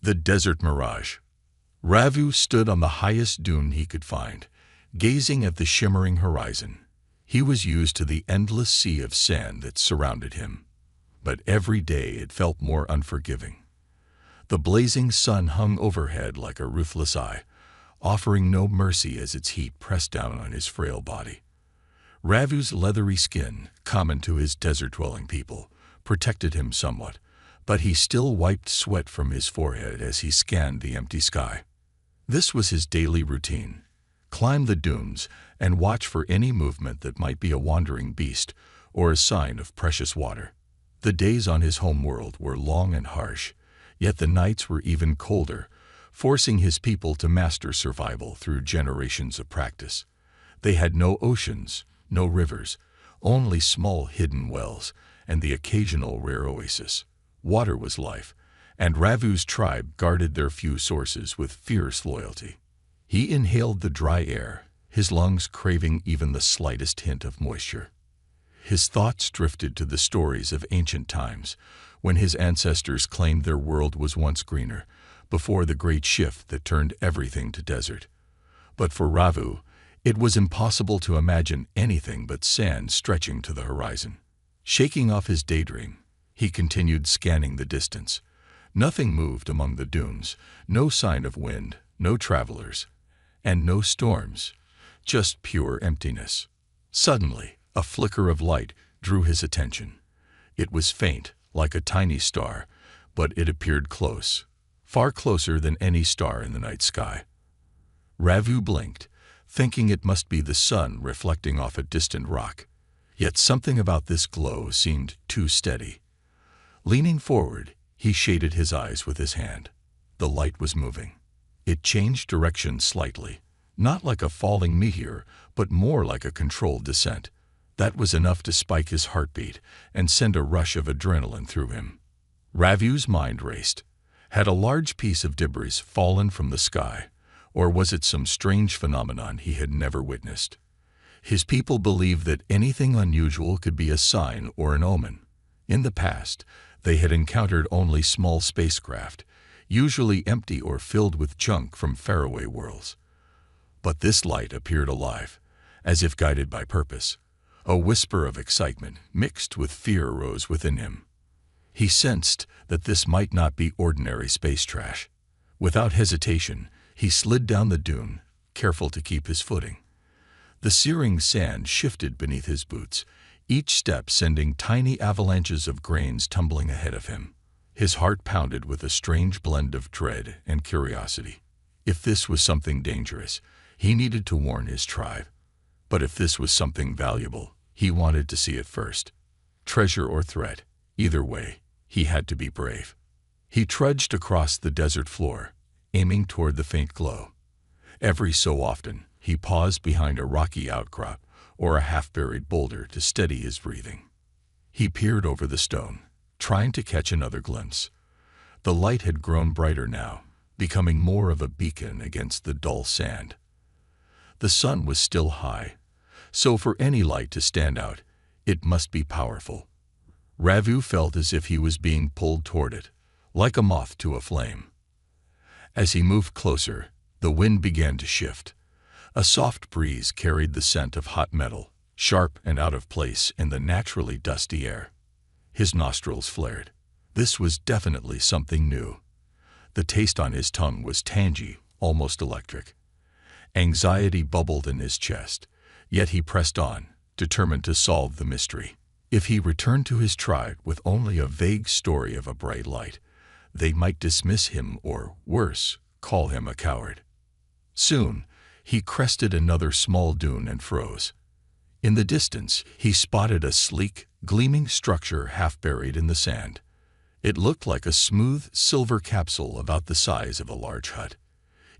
The desert mirage. Ravu stood on the highest dune he could find, gazing at the shimmering horizon. He was used to the endless sea of sand that surrounded him, but every day it felt more unforgiving. The blazing sun hung overhead like a ruthless eye, offering no mercy as its heat pressed down on his frail body. Ravu's leathery skin, common to his desert-dwelling people, protected him somewhat, but he still wiped sweat from his forehead as he scanned the empty sky. This was his daily routine: climb the dunes and watch for any movement that might be a wandering beast or a sign of precious water. The days on his home world were long and harsh, yet the nights were even colder, forcing his people to master survival through generations of practice. They had no oceans, no rivers, only small hidden wells and the occasional rare oasis. Water was life, and Ravu's tribe guarded their few sources with fierce loyalty. He inhaled the dry air, his lungs craving even the slightest hint of moisture. His thoughts drifted to the stories of ancient times, when his ancestors claimed their world was once greener, before the great shift that turned everything to desert. But for Ravu, it was impossible to imagine anything but sand stretching to the horizon. Shaking off his daydream, he continued scanning the distance. Nothing moved among the dunes, no sign of wind, no travelers, and no storms, just pure emptiness. Suddenly, a flicker of light drew his attention. It was faint, like a tiny star, but it appeared close, far closer than any star in the night sky. Ravu blinked, thinking it must be the sun reflecting off a distant rock. Yet something about this glow seemed too steady. Leaning forward, he shaded his eyes with his hand. The light was moving. It changed direction slightly, not like a falling meteor, but more like a controlled descent. That was enough to spike his heartbeat and send a rush of adrenaline through him. Ravu's mind raced. Had a large piece of debris fallen from the sky, or was it some strange phenomenon he had never witnessed? His people believed that anything unusual could be a sign or an omen. In the past, they had encountered only small spacecraft, usually empty or filled with junk from faraway worlds. But this light appeared alive, as if guided by purpose. A whisper of excitement mixed with fear rose within him. He sensed that this might not be ordinary space trash. Without hesitation, he slid down the dune, careful to keep his footing. The searing sand shifted beneath his boots, each step sending tiny avalanches of grains tumbling ahead of him. His heart pounded with a strange blend of dread and curiosity. If this was something dangerous, he needed to warn his tribe. But if this was something valuable, he wanted to see it first. Treasure or threat, either way, he had to be brave. He trudged across the desert floor, aiming toward the faint glow. Every so often, he paused behind a rocky outcrop or a half-buried boulder to steady his breathing. He peered over the stone, trying to catch another glimpse. The light had grown brighter now, becoming more of a beacon against the dull sand. The sun was still high, so for any light to stand out, it must be powerful. Ravu felt as if he was being pulled toward it, like a moth to a flame. As he moved closer, the wind began to shift. A soft breeze carried the scent of hot metal, sharp and out of place in the naturally dusty air. His nostrils flared. This was definitely something new. The taste on his tongue was tangy, almost electric. Anxiety bubbled in his chest, yet he pressed on, determined to solve the mystery. If he returned to his tribe with only a vague story of a bright light, they might dismiss him or, worse, call him a coward. Soon, he crested another small dune and froze. In the distance, he spotted a sleek, gleaming structure half buried in the sand. It looked like a smooth, silver capsule about the size of a large hut.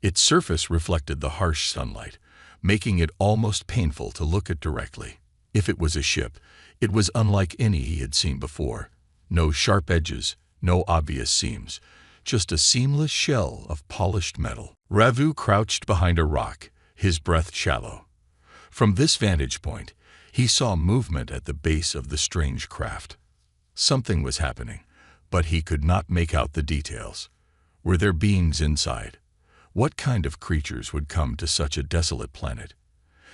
Its surface reflected the harsh sunlight, making it almost painful to look at directly. If it was a ship, it was unlike any he had seen before. No sharp edges, no obvious seams, just a seamless shell of polished metal. Ravu crouched behind a rock, his breath shallow. From this vantage point, he saw movement at the base of the strange craft. Something was happening, but he could not make out the details. Were there beings inside? What kind of creatures would come to such a desolate planet?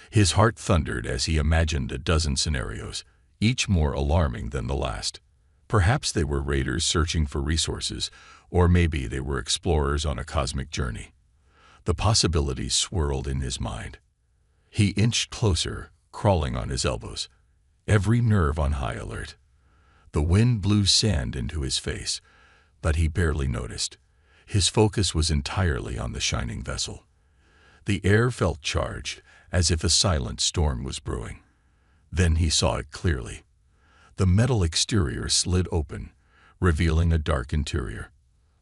His heart thundered as he imagined a dozen scenarios, each more alarming than the last. Perhaps they were raiders searching for resources, or maybe they were explorers on a cosmic journey. The possibilities swirled in his mind. He inched closer, crawling on his elbows, every nerve on high alert. The wind blew sand into his face, but he barely noticed. His focus was entirely on the shining vessel. The air felt charged, as if a silent storm was brewing. Then he saw it clearly. The metal exterior slid open, revealing a dark interior.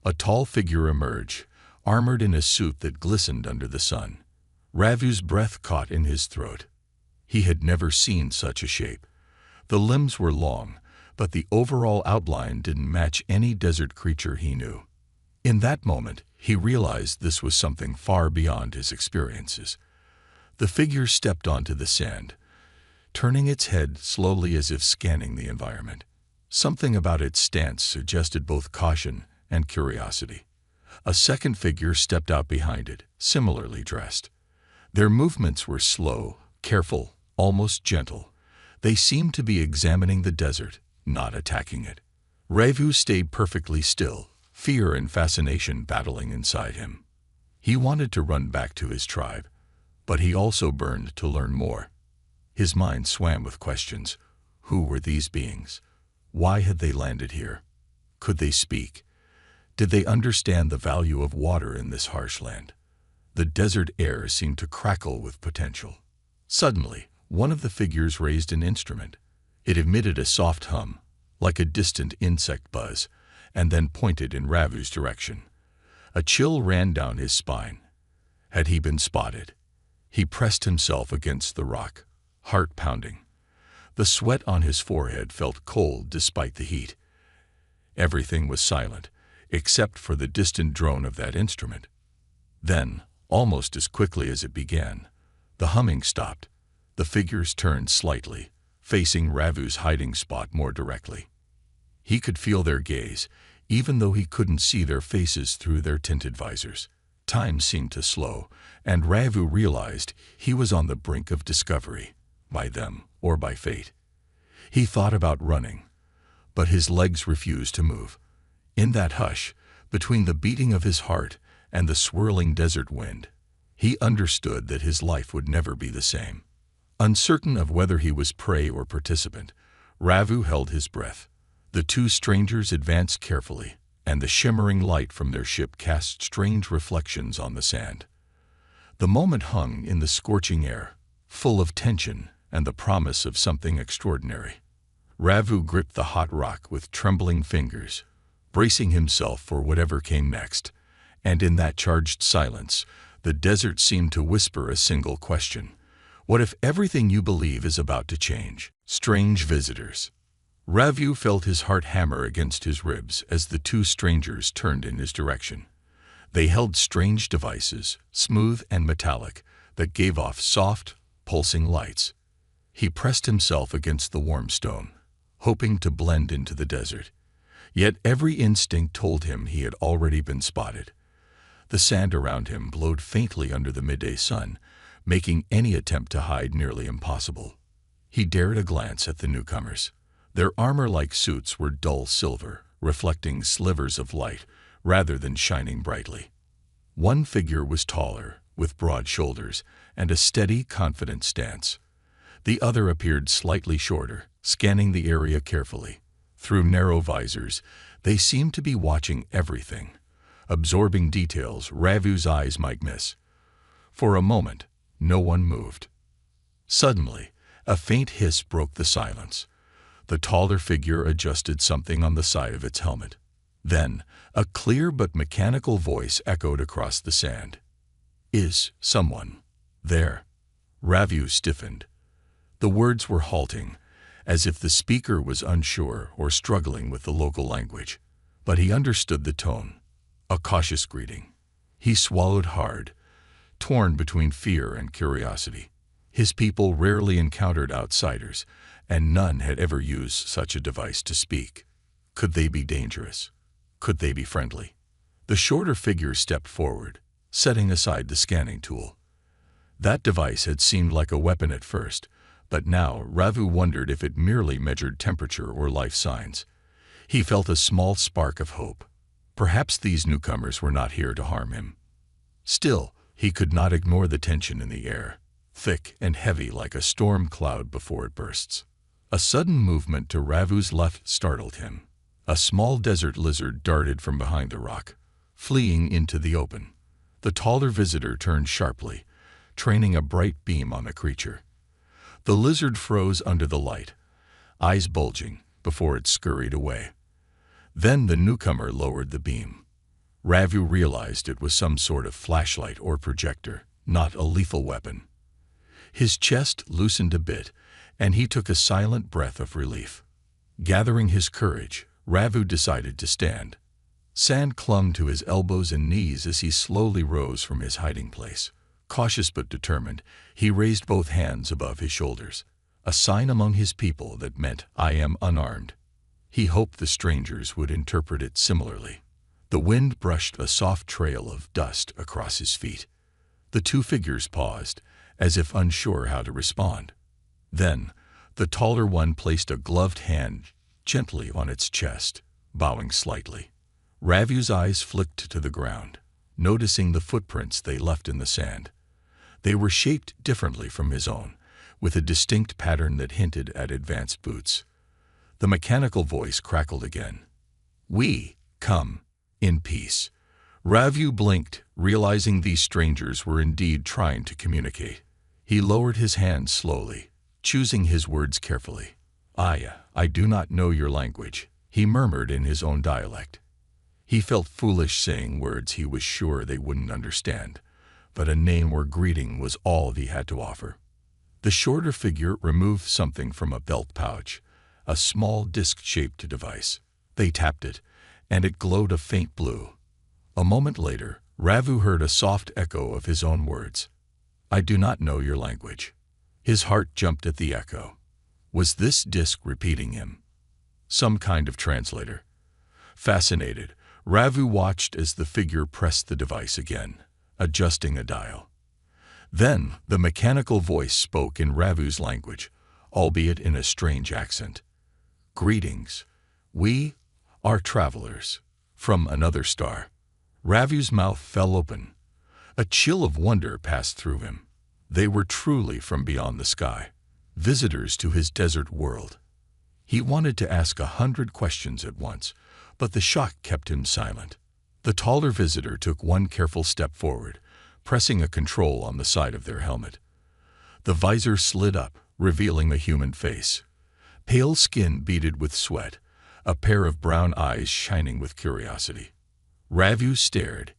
A tall figure emerged, armored in a suit that glistened under the sun. Ravu's breath caught in his throat. He had never seen such a shape. The limbs were long, but the overall outline didn't match any desert creature he knew. In that moment, he realized this was something far beyond his experiences. The figure stepped onto the sand, turning its head slowly as if scanning the environment. Something about its stance suggested both caution and curiosity. A second figure stepped out behind it, similarly dressed. Their movements were slow, careful, almost gentle. They seemed to be examining the desert, not attacking it. Ravu stayed perfectly still, fear and fascination battling inside him. He wanted to run back to his tribe, but he also burned to learn more. His mind swam with questions. Who were these beings? Why had they landed here? Could they speak? Did they understand the value of water in this harsh land? The desert air seemed to crackle with potential. Suddenly, one of the figures raised an instrument. It emitted a soft hum, like a distant insect buzz, and then pointed in Ravu's direction. A chill ran down his spine. Had he been spotted? He pressed himself against the rock, heart pounding. The sweat on his forehead felt cold despite the heat. Everything was silent, except for the distant drone of that instrument. Then, almost as quickly as it began, the humming stopped. The figures turned slightly, facing Ravu's hiding spot more directly. He could feel their gaze, even though he couldn't see their faces through their tinted visors. Time seemed to slow, and Ravu realized he was on the brink of discovery, by them or by fate. He thought about running, but his legs refused to move. In that hush, between the beating of his heart and the swirling desert wind, he understood that his life would never be the same. Uncertain of whether he was prey or participant, Ravu held his breath. The two strangers advanced carefully, and the shimmering light from their ship cast strange reflections on the sand. The moment hung in the scorching air, full of tension and the promise of something extraordinary. Ravu gripped the hot rock with trembling fingers, bracing himself for whatever came next, and in that charged silence, the desert seemed to whisper a single question. What if everything you believe is about to change? Strange visitors. Ravu felt his heart hammer against his ribs as the two strangers turned in his direction. They held strange devices, smooth and metallic, that gave off soft, pulsing lights. He pressed himself against the warm stone, hoping to blend into the desert. Yet every instinct told him he had already been spotted. The sand around him glowed faintly under the midday sun, making any attempt to hide nearly impossible. He dared a glance at the newcomers. Their armor-like suits were dull silver, reflecting slivers of light rather than shining brightly. One figure was taller, with broad shoulders and a steady, confident stance. The other appeared slightly shorter, scanning the area carefully. Through narrow visors, they seemed to be watching everything, absorbing details Ravu's eyes might miss. For a moment, no one moved. Suddenly, a faint hiss broke the silence. The taller figure adjusted something on the side of its helmet. Then, a clear but mechanical voice echoed across the sand. "Is someone there?" Ravu stiffened. The words were halting, as if the speaker was unsure or struggling with the local language. But he understood the tone, a cautious greeting. He swallowed hard, torn between fear and curiosity. His people rarely encountered outsiders, and none had ever used such a device to speak. Could they be dangerous? Could they be friendly? The shorter figure stepped forward, setting aside the scanning tool. That device had seemed like a weapon at first, but now Ravu wondered if it merely measured temperature or life signs. He felt a small spark of hope. Perhaps these newcomers were not here to harm him. Still, he could not ignore the tension in the air, thick and heavy like a storm cloud before it bursts. A sudden movement to Ravu's left startled him. A small desert lizard darted from behind a rock, fleeing into the open. The taller visitor turned sharply, training a bright beam on the creature. The lizard froze under the light, eyes bulging, before it scurried away. Then the newcomer lowered the beam. Ravu realized it was some sort of flashlight or projector, not a lethal weapon. His chest loosened a bit, and he took a silent breath of relief. Gathering his courage, Ravu decided to stand. Sand clung to his elbows and knees as he slowly rose from his hiding place. Cautious but determined, he raised both hands above his shoulders, a sign among his people that meant, "I am unarmed." He hoped the strangers would interpret it similarly. The wind brushed a soft trail of dust across his feet. The two figures paused, as if unsure how to respond. Then, the taller one placed a gloved hand gently on its chest, bowing slightly. Ravu's eyes flicked to the ground, noticing the footprints they left in the sand. They were shaped differently from his own, with a distinct pattern that hinted at advanced boots. The mechanical voice crackled again. "We come in peace." Ravu blinked, realizing these strangers were indeed trying to communicate. He lowered his hands slowly, choosing his words carefully. I do not know your language," he murmured in his own dialect. He felt foolish saying words he was sure they wouldn't understand, but a name or greeting was all he had to offer. The shorter figure removed something from a belt pouch, a small disc-shaped device. They tapped it, and it glowed a faint blue. A moment later, Ravu heard a soft echo of his own words. "I do not know your language." His heart jumped at the echo. Was this disc repeating him? Some kind of translator. Fascinated, Ravu watched as the figure pressed the device again, adjusting a dial. Then the mechanical voice spoke in Ravu's language, albeit in a strange accent. "Greetings. We are travelers from another star." Ravu's mouth fell open. A chill of wonder passed through him. They were truly from beyond the sky, visitors to his desert world. He wanted to ask 100 questions at once, but the shock kept him silent. The taller visitor took one careful step forward, pressing a control on the side of their helmet. The visor slid up, revealing a human face. Pale skin beaded with sweat, a pair of brown eyes shining with curiosity. Ravu stared.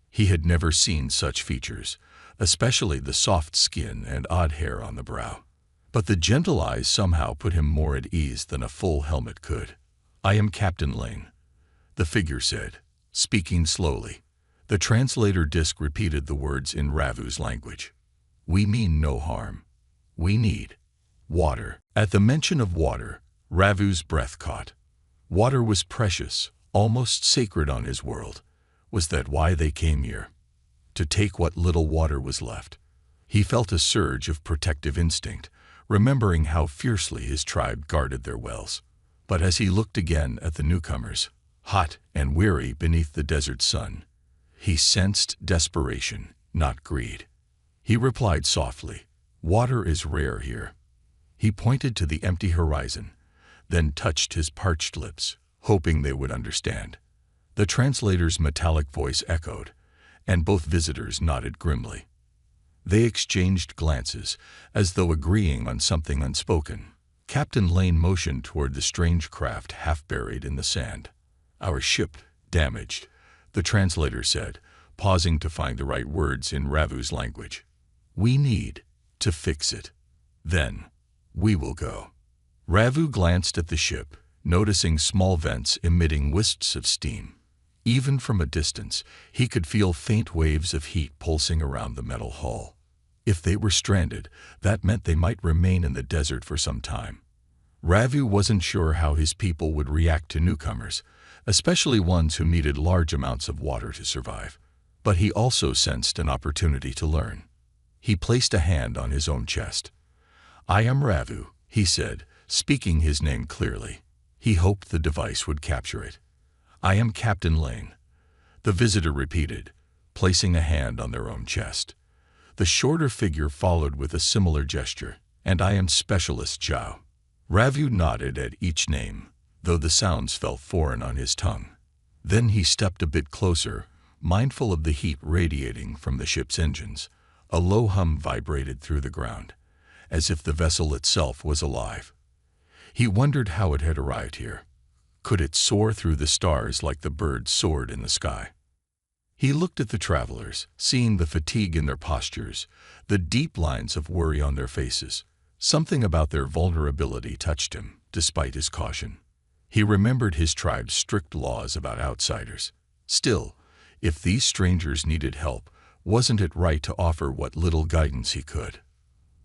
He had never seen such features, especially the soft skin and odd hair on the brow. But the gentle eyes somehow put him more at ease than a full helmet could. "I am Captain Lane," the figure said, speaking slowly. The translator disc repeated the words in Ravu's language. "We mean no harm. We need water." At the mention of water, Ravu's breath caught. Water was precious, almost sacred on his world. Was that why they came here? To take what little water was left. He felt a surge of protective instinct, remembering how fiercely his tribe guarded their wells. But as he looked again at the newcomers, hot and weary beneath the desert sun, he sensed desperation, not greed. He replied softly, "Water is rare here." He pointed to the empty horizon, then touched his parched lips, hoping they would understand. The translator's metallic voice echoed, and both visitors nodded grimly. They exchanged glances, as though agreeing on something unspoken. Captain Lane motioned toward the strange craft half buried in the sand. "Our ship, damaged," the translator said, pausing to find the right words in Ravu's language. "We need to fix it. Then we will go." Ravu glanced at the ship, noticing small vents emitting wisps of steam. Even from a distance, he could feel faint waves of heat pulsing around the metal hull. If they were stranded, that meant they might remain in the desert for some time. Ravu wasn't sure how his people would react to newcomers. especially ones who needed large amounts of water to survive. But he also sensed an opportunity to learn. He placed a hand on his own chest. "I am Ravu," he said, speaking his name clearly. He hoped the device would capture it. "I am Captain Lane," the visitor repeated, placing a hand on their own chest. The shorter figure followed with a similar gesture. "And I am Specialist Zhao." Ravu nodded at each name, though the sounds felt foreign on his tongue. Then he stepped a bit closer, mindful of the heat radiating from the ship's engines. A low hum vibrated through the ground, as if the vessel itself was alive. He wondered how it had arrived here. Could it soar through the stars like the birds soared in the sky? He looked at the travelers, seeing the fatigue in their postures, the deep lines of worry on their faces. Something about their vulnerability touched him, despite his caution. He remembered his tribe's strict laws about outsiders. Still, if these strangers needed help, wasn't it right to offer what little guidance he could?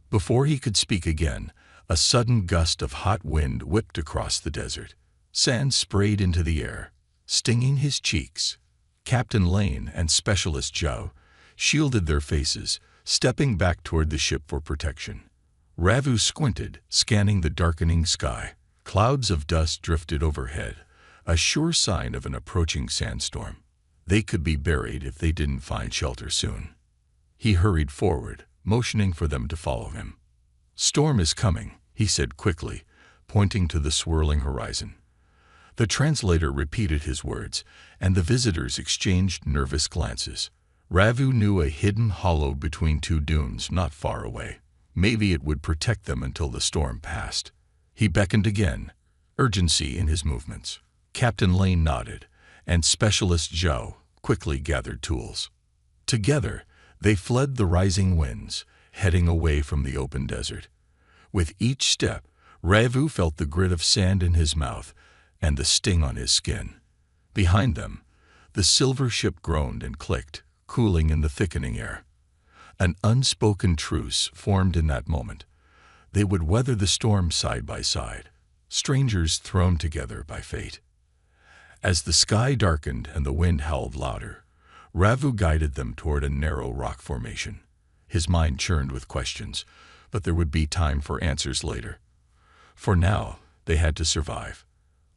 Before he could speak again, a sudden gust of hot wind whipped across the desert. Sand sprayed into the air, stinging his cheeks. Captain Lane and Specialist Zhao shielded their faces, stepping back toward the ship for protection. Ravu squinted, scanning the darkening sky. Clouds of dust drifted overhead, a sure sign of an approaching sandstorm. They could be buried if they didn't find shelter soon. He hurried forward, motioning for them to follow him. "Storm is coming," he said quickly, pointing to the swirling horizon. The translator repeated his words, and the visitors exchanged nervous glances. Ravu knew a hidden hollow between two dunes not far away. Maybe it would protect them until the storm passed. He beckoned again, urgency in his movements. Captain Lane nodded, and Specialist Zhao quickly gathered tools. Together, they fled the rising winds, heading away from the open desert. With each step, Ravu felt the grit of sand in his mouth and the sting on his skin. Behind them, the silver ship groaned and clicked, cooling in the thickening air. An unspoken truce formed in that moment. They would weather the storm side by side, strangers thrown together by fate. As the sky darkened and the wind howled louder, Ravu guided them toward a narrow rock formation. His mind churned with questions, but there would be time for answers later. For now, they had to survive.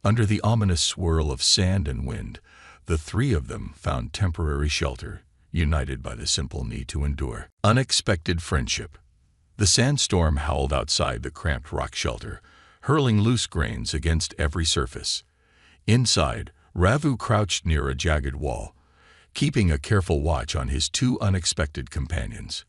Under the ominous swirl of sand and wind, the three of them found temporary shelter, united by the simple need to endure. Unexpected friendship. The sandstorm howled outside the cramped rock shelter, hurling loose grains against every surface. Inside, Ravu crouched near a jagged wall, keeping a careful watch on his two unexpected companions,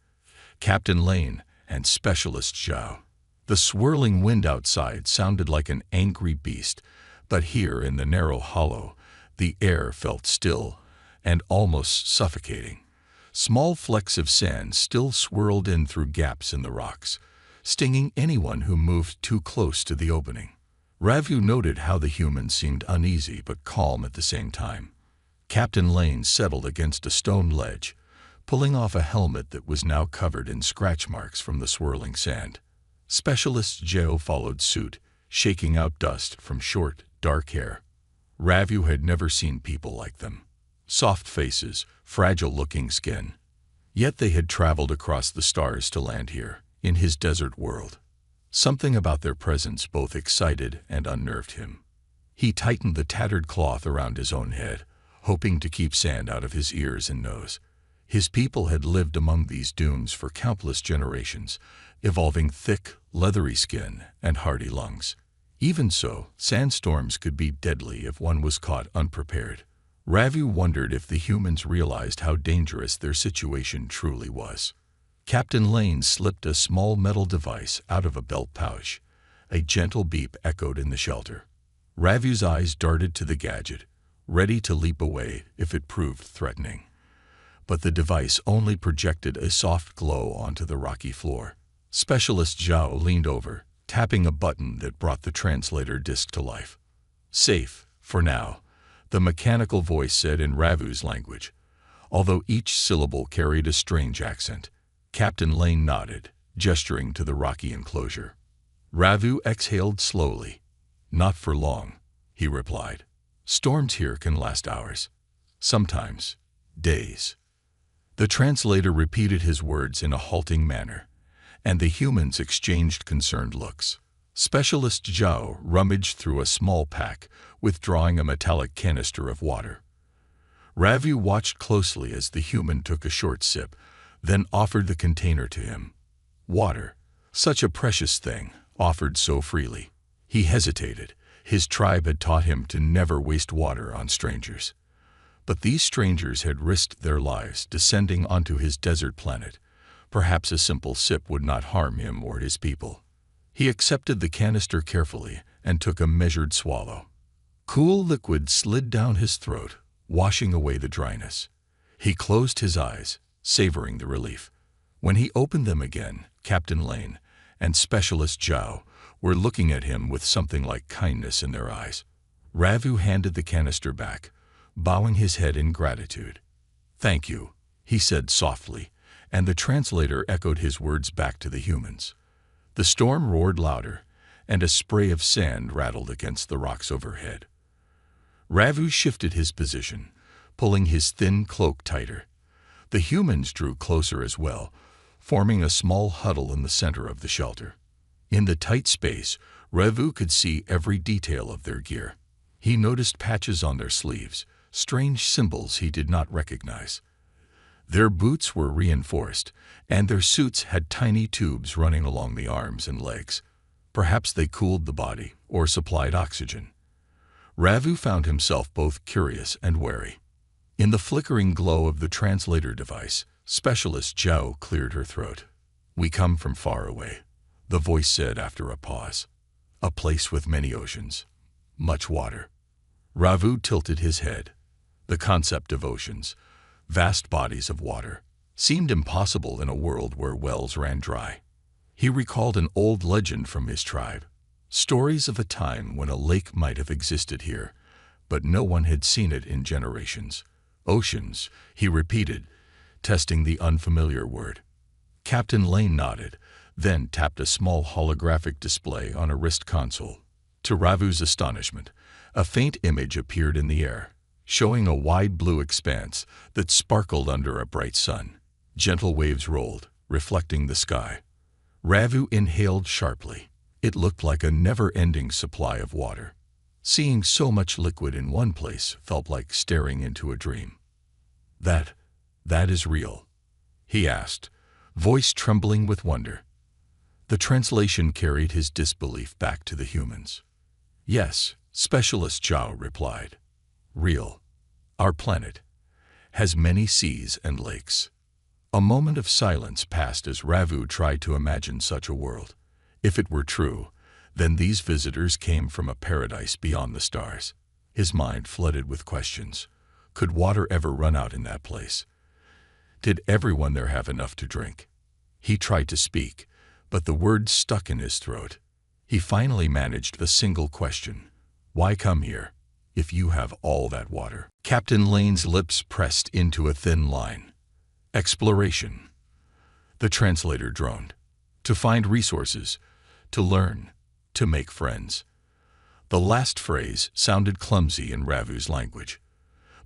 Captain Lane and Specialist Zhao. The swirling wind outside sounded like an angry beast, but here in the narrow hollow, the air felt still and almost suffocating. Small flecks of sand still swirled in through gaps in the rocks, stinging anyone who moved too close to the opening. Ravu noted how the humans seemed uneasy but calm at the same time. Captain Lane settled against a stone ledge, pulling off a helmet that was now covered in scratch marks from the swirling sand. Specialist Zhao followed suit, shaking out dust from short, dark hair. Ravu had never seen people like them. Soft faces, fragile-looking skin. Yet they had traveled across the stars to land here, in his desert world. Something about their presence both excited and unnerved him. He tightened the tattered cloth around his own head, hoping to keep sand out of his ears and nose. His people had lived among these dunes for countless generations, evolving thick, leathery skin and hardy lungs. Even so, sandstorms could be deadly if one was caught unprepared. Ravu wondered if the humans realized how dangerous their situation truly was. Captain Lane slipped a small metal device out of a belt pouch. A gentle beep echoed in the shelter. Ravu's eyes darted to the gadget, ready to leap away if it proved threatening. But the device only projected a soft glow onto the rocky floor. Specialist Zhao leaned over, tapping a button that brought the translator disc to life. "Safe, for now," the mechanical voice said in Ravu's language, although each syllable carried a strange accent. Captain Lane nodded, gesturing to the rocky enclosure. Ravu exhaled slowly. "Not for long," he replied. Storms here can last hours, sometimes days. The translator repeated his words in a halting manner, and the humans exchanged concerned looks. Specialist Zhao rummaged through a small pack, withdrawing a metallic canister of water. Ravu watched closely as the human took a short sip, then offered the container to him. Water, such a precious thing, offered so freely. He hesitated. His tribe had taught him to never waste water on strangers. But these strangers had risked their lives descending onto his desert planet. Perhaps a simple sip would not harm him or his people. He accepted the canister carefully and took a measured swallow. Cool liquid slid down his throat, washing away the dryness. He closed his eyes, savoring the relief. When he opened them again, Captain Lane and Specialist Zhao were looking at him with something like kindness in their eyes. Ravu handed the canister back, bowing his head in gratitude. "Thank you," he said softly, and the translator echoed his words back to the humans. The storm roared louder, and a spray of sand rattled against the rocks overhead. Ravu shifted his position, pulling his thin cloak tighter. The humans drew closer as well, forming a small huddle in the center of the shelter. In the tight space, Ravu could see every detail of their gear. He noticed patches on their sleeves, strange symbols he did not recognize. Their boots were reinforced, and their suits had tiny tubes running along the arms and legs. Perhaps they cooled the body or supplied oxygen. Ravu found himself both curious and wary. In the flickering glow of the translator device, Specialist Zhao cleared her throat. "We come from far away," the voice said after a pause. "A place with many oceans, much water." Ravu tilted his head. The concept of oceans, vast bodies of water, seemed impossible in a world where wells ran dry. He recalled an old legend from his tribe, stories of a time when a lake might have existed here, but no one had seen it in generations. "Oceans," he repeated, testing the unfamiliar word. Captain Lane nodded, then tapped a small holographic display on a wrist console. To Ravu's astonishment, a faint image appeared in the air, showing a wide blue expanse that sparkled under a bright sun. Gentle waves rolled, reflecting the sky. Ravu inhaled sharply. It looked like a never-ending supply of water. Seeing so much liquid in one place felt like staring into a dream. That is real?" he asked, voice trembling with wonder. The translation carried his disbelief back to the humans. "Yes," Specialist Zhao replied. "Real. Our planet has many seas and lakes." A moment of silence passed as Ravu tried to imagine such a world. If it were true, then these visitors came from a paradise beyond the stars. His mind flooded with questions. Could water ever run out in that place? Did everyone there have enough to drink? He tried to speak, but the words stuck in his throat. He finally managed a single question. "Why come here, if you have all that water?" Captain Lane's lips pressed into a thin line. "Exploration," the translator droned. "To find resources, to learn, to make friends." The last phrase sounded clumsy in Ravu's language,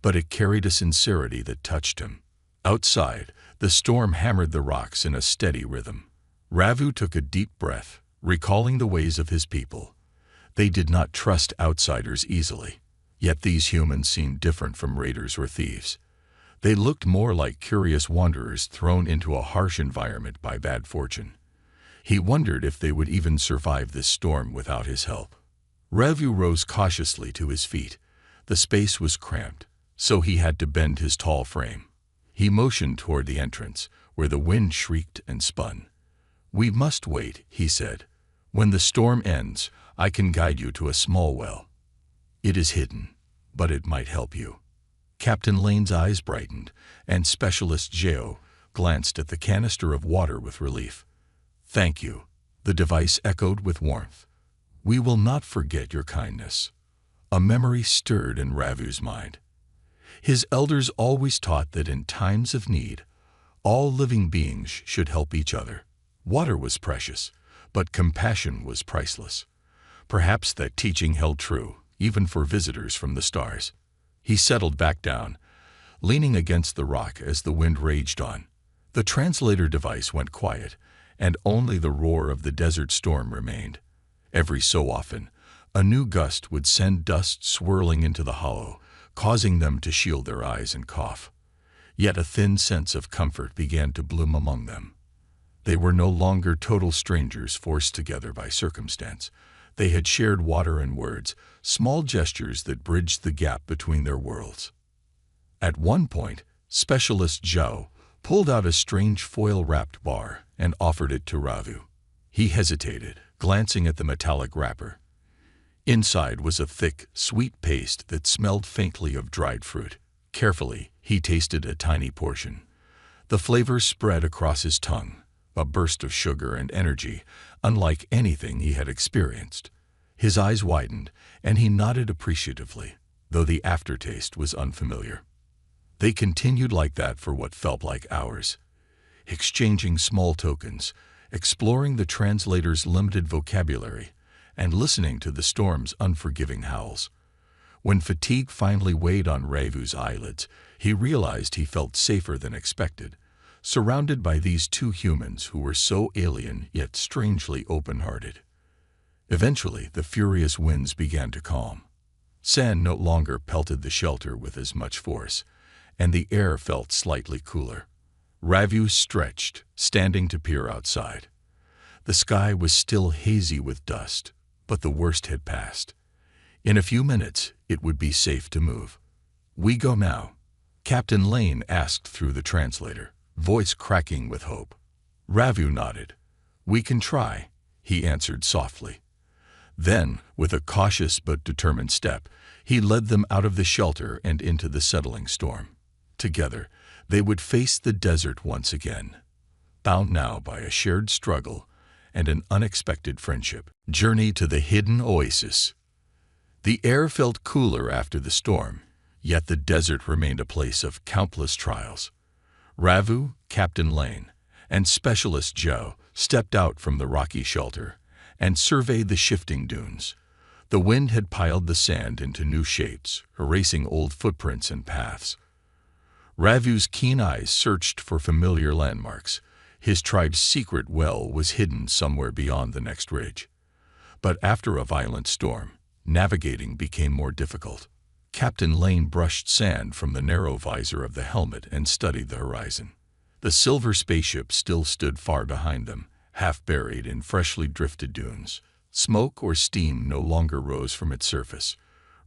but it carried a sincerity that touched him. Outside, the storm hammered the rocks in a steady rhythm. Ravu took a deep breath, recalling the ways of his people. They did not trust outsiders easily, yet these humans seemed different from raiders or thieves. They looked more like curious wanderers thrown into a harsh environment by bad fortune. He wondered if they would even survive this storm without his help. Ravu rose cautiously to his feet. The space was cramped, so he had to bend his tall frame. He motioned toward the entrance, where the wind shrieked and spun. "We must wait," he said. "When the storm ends, I can guide you to a small well. It is hidden, but it might help you." Captain Lane's eyes brightened, and Specialist Zhao glanced at the canister of water with relief. "Thank you," the device echoed with warmth. "We will not forget your kindness." A memory stirred in Ravu's mind. His elders always taught that in times of need, all living beings should help each other. Water was precious, but compassion was priceless. Perhaps that teaching held true, even for visitors from the stars. He settled back down, leaning against the rock as the wind raged on. The translator device went quiet, and only the roar of the desert storm remained. Every so often, a new gust would send dust swirling into the hollow, causing them to shield their eyes and cough. Yet a thin sense of comfort began to bloom among them. They were no longer total strangers forced together by circumstance. They had shared water and words, small gestures that bridged the gap between their worlds. At one point, Specialist Joe pulled out a strange foil-wrapped bar and offered it to Ravu. He hesitated, glancing at the metallic wrapper. Inside was a thick, sweet paste that smelled faintly of dried fruit. Carefully, he tasted a tiny portion. The flavor spread across his tongue, a burst of sugar and energy, unlike anything he had experienced. His eyes widened, and he nodded appreciatively, though the aftertaste was unfamiliar. They continued like that for what felt like hours, exchanging small tokens, exploring the translator's limited vocabulary, and listening to the storm's unforgiving howls. When fatigue finally weighed on Ravu's eyelids, he realized he felt safer than expected, surrounded by these two humans who were so alien yet strangely open-hearted. Eventually, the furious winds began to calm. Sand no longer pelted the shelter with as much force, and the air felt slightly cooler. Ravu stretched, standing to peer outside. The sky was still hazy with dust, but the worst had passed. In a few minutes, it would be safe to move. "We go now?" Captain Lane asked through the translator, voice cracking with hope. Ravu nodded. "We can try," he answered softly. Then, with a cautious but determined step, he led them out of the shelter and into the settling storm. Together, they would face the desert once again, bound now by a shared struggle and an unexpected friendship. Journey to the hidden oasis. The air felt cooler after the storm, yet the desert remained a place of countless trials. Ravu, Captain Lane, and Specialist Joe stepped out from the rocky shelter and surveyed the shifting dunes. The wind had piled the sand into new shapes, erasing old footprints and paths. Ravu's keen eyes searched for familiar landmarks. His tribe's secret well was hidden somewhere beyond the next ridge. But after a violent storm, navigating became more difficult. Captain Lane brushed sand from the narrow visor of the helmet and studied the horizon. The silver spaceship still stood far behind them, half buried in freshly drifted dunes. Smoke or steam no longer rose from its surface.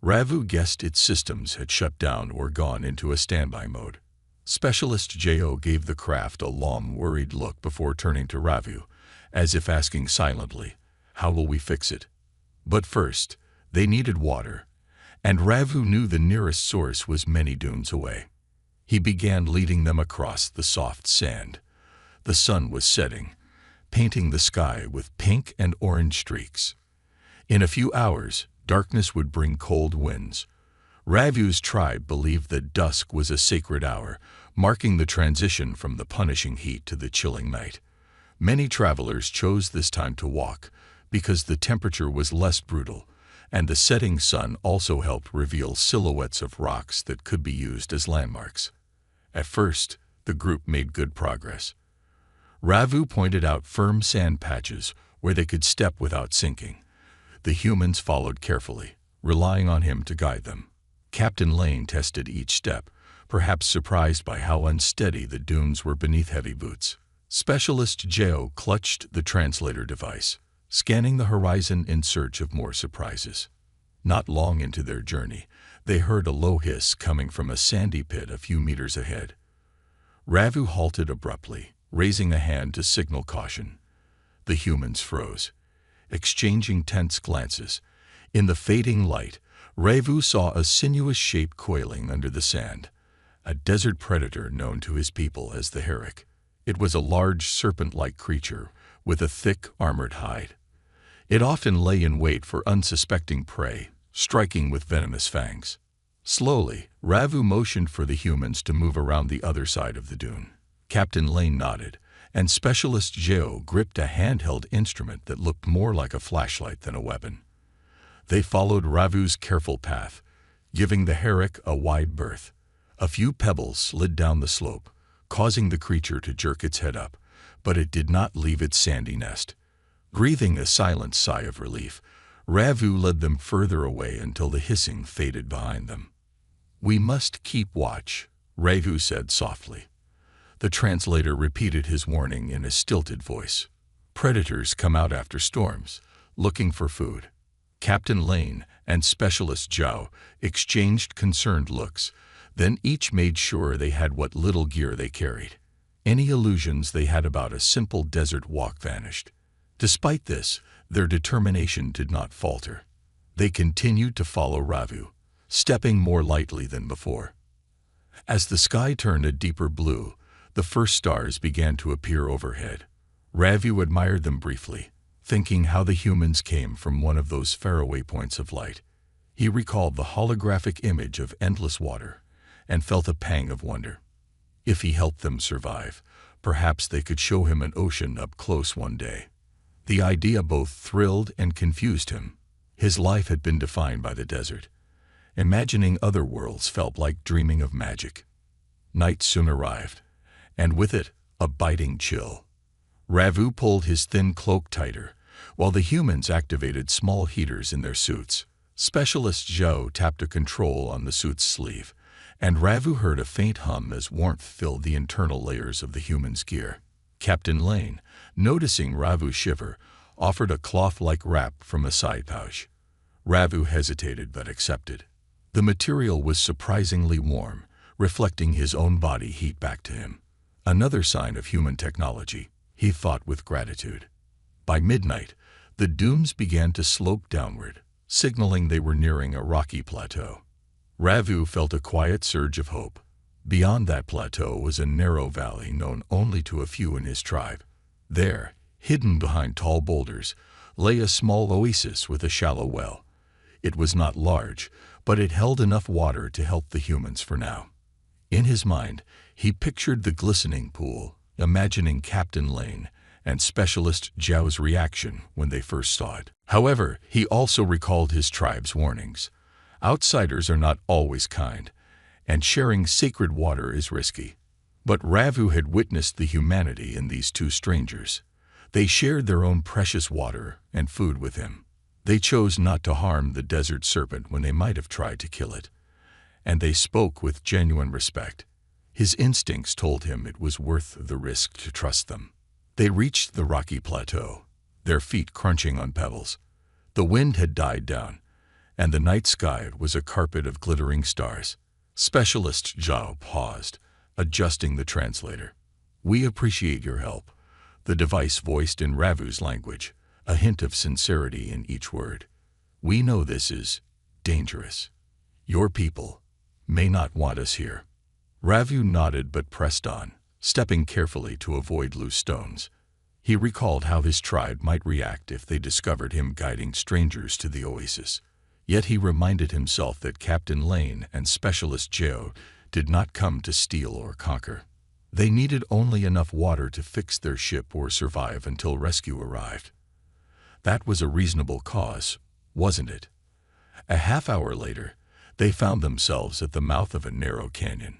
Ravu guessed its systems had shut down or gone into a standby mode. Specialist Jo gave the craft a long, worried look before turning to Ravu, as if asking silently, "How will we fix it?" But first, they needed water, and Ravu knew the nearest source was many dunes away. He began leading them across the soft sand. The sun was setting, painting the sky with pink and orange streaks. In a few hours, darkness would bring cold winds. Ravu's tribe believed that dusk was a sacred hour, marking the transition from the punishing heat to the chilling night. Many travelers chose this time to walk because the temperature was less brutal, and the setting sun also helped reveal silhouettes of rocks that could be used as landmarks. At first, the group made good progress. Ravu pointed out firm sand patches where they could step without sinking. The humans followed carefully, relying on him to guide them. Captain Lane tested each step, perhaps surprised by how unsteady the dunes were beneath heavy boots. Specialist Jo clutched the translator device, scanning the horizon in search of more surprises. Not long into their journey, they heard a low hiss coming from a sandy pit a few meters ahead. Ravu halted abruptly, raising a hand to signal caution. The humans froze, exchanging tense glances. In the fading light, Ravu saw a sinuous shape coiling under the sand, a desert predator known to his people as the Herrick. It was a large serpent-like creature with a thick, armored hide. It often lay in wait for unsuspecting prey, striking with venomous fangs. Slowly, Ravu motioned for the humans to move around the other side of the dune. Captain Lane nodded, and Specialist Jo gripped a handheld instrument that looked more like a flashlight than a weapon. They followed Ravu's careful path, giving the Herrick a wide berth. A few pebbles slid down the slope, causing the creature to jerk its head up, but it did not leave its sandy nest. Breathing a silent sigh of relief, Ravu led them further away until the hissing faded behind them. "We must keep watch," Ravu said softly. The translator repeated his warning in a stilted voice. "Predators come out after storms, looking for food." Captain Lane and Specialist Zhao exchanged concerned looks, then each made sure they had what little gear they carried. Any illusions they had about a simple desert walk vanished. Despite this, their determination did not falter. They continued to follow Ravu, stepping more lightly than before. As the sky turned a deeper blue, the first stars began to appear overhead. Ravu admired them briefly, thinking how the humans came from one of those faraway points of light. He recalled the holographic image of endless water and felt a pang of wonder. If he helped them survive, perhaps they could show him an ocean up close one day. The idea both thrilled and confused him. His life had been defined by the desert. Imagining other worlds felt like dreaming of magic. Night soon arrived, and with it, a biting chill. Ravu pulled his thin cloak tighter, while the humans activated small heaters in their suits. Specialist Zhao tapped a control on the suit's sleeve, and Ravu heard a faint hum as warmth filled the internal layers of the human's gear. Captain Lane, noticing Ravu shiver, offered a cloth-like wrap from a side pouch. Ravu hesitated but accepted. The material was surprisingly warm, reflecting his own body heat back to him. Another sign of human technology, he thought with gratitude. By midnight, the dunes began to slope downward, signaling they were nearing a rocky plateau. Ravu felt a quiet surge of hope. Beyond that plateau was a narrow valley known only to a few in his tribe. There, hidden behind tall boulders, lay a small oasis with a shallow well. It was not large, but it held enough water to help the humans for now. In his mind, he pictured the glistening pool, imagining Captain Lane and Specialist Zhao's reaction when they first saw it. However, he also recalled his tribe's warnings. Outsiders are not always kind, and sharing sacred water is risky. But Ravu had witnessed the humanity in these two strangers. They shared their own precious water and food with him. They chose not to harm the desert serpent when they might have tried to kill it. And they spoke with genuine respect. His instincts told him it was worth the risk to trust them. They reached the rocky plateau, their feet crunching on pebbles. The wind had died down, and the night sky was a carpet of glittering stars. Specialist Zhao paused, adjusting the translator. "We appreciate your help," the device voiced in Ravu's language, a hint of sincerity in each word. "We know this is dangerous. Your people may not want us here." Ravu nodded but pressed on, stepping carefully to avoid loose stones. He recalled how his tribe might react if they discovered him guiding strangers to the oasis. Yet he reminded himself that Captain Lane and Specialist Zhao did not come to steal or conquer. They needed only enough water to fix their ship or survive until rescue arrived. That was a reasonable cause, wasn't it? A half-hour later, they found themselves at the mouth of a narrow canyon.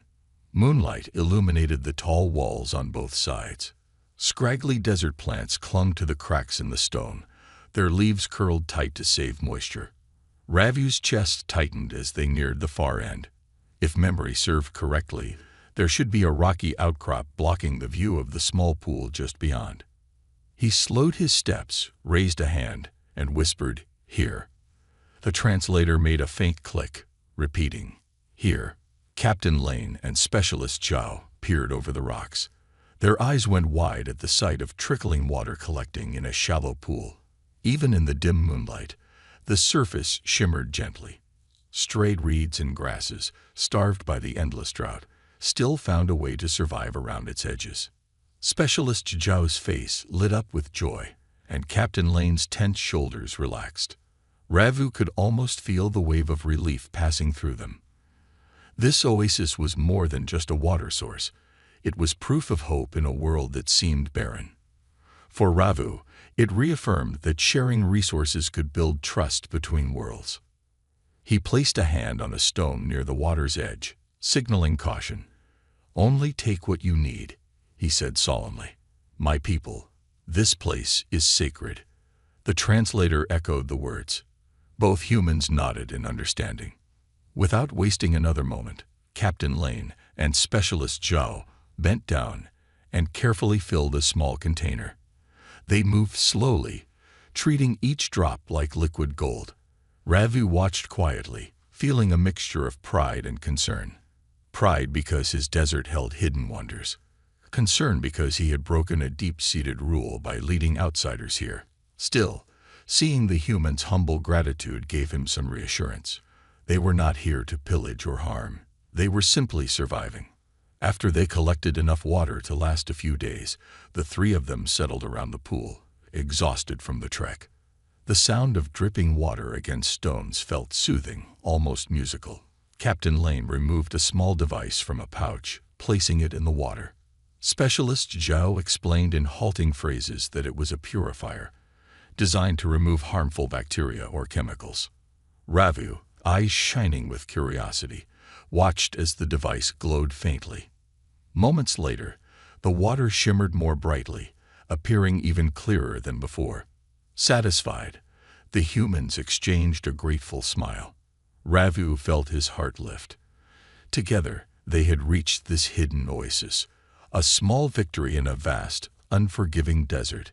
Moonlight illuminated the tall walls on both sides. Scraggly desert plants clung to the cracks in the stone, their leaves curled tight to save moisture. Ravu's chest tightened as they neared the far end. If memory served correctly, there should be a rocky outcrop blocking the view of the small pool just beyond. He slowed his steps, raised a hand, and whispered, "Here." The translator made a faint click, repeating, "Here." Captain Lane and Specialist Zhao peered over the rocks. Their eyes went wide at the sight of trickling water collecting in a shallow pool. Even in the dim moonlight, the surface shimmered gently. Strayed reeds and grasses, starved by the endless drought, still found a way to survive around its edges. Specialist Zhao's face lit up with joy, and Captain Lane's tense shoulders relaxed. Ravu could almost feel the wave of relief passing through them. This oasis was more than just a water source. It was proof of hope in a world that seemed barren. For Ravu, it reaffirmed that sharing resources could build trust between worlds. He placed a hand on a stone near the water's edge, signaling caution. "Only take what you need," he said solemnly. "My people, this place is sacred." The translator echoed the words. Both humans nodded in understanding. Without wasting another moment, Captain Lane and Specialist Zhao bent down and carefully filled a small container. They moved slowly, treating each drop like liquid gold. Ravu watched quietly, feeling a mixture of pride and concern. Pride because his desert held hidden wonders. Concern because he had broken a deep-seated rule by leading outsiders here. Still, seeing the humans' humble gratitude gave him some reassurance. They were not here to pillage or harm. They were simply surviving. After they collected enough water to last a few days, the three of them settled around the pool, exhausted from the trek. The sound of dripping water against stones felt soothing, almost musical. Captain Lane removed a small device from a pouch, placing it in the water. Specialist Zhao explained in halting phrases that it was a purifier, designed to remove harmful bacteria or chemicals. Ravu, eyes shining with curiosity, watched as the device glowed faintly. Moments later, the water shimmered more brightly, appearing even clearer than before. Satisfied, the humans exchanged a grateful smile. Ravu felt his heart lift. Together, they had reached this hidden oasis, a small victory in a vast, unforgiving desert.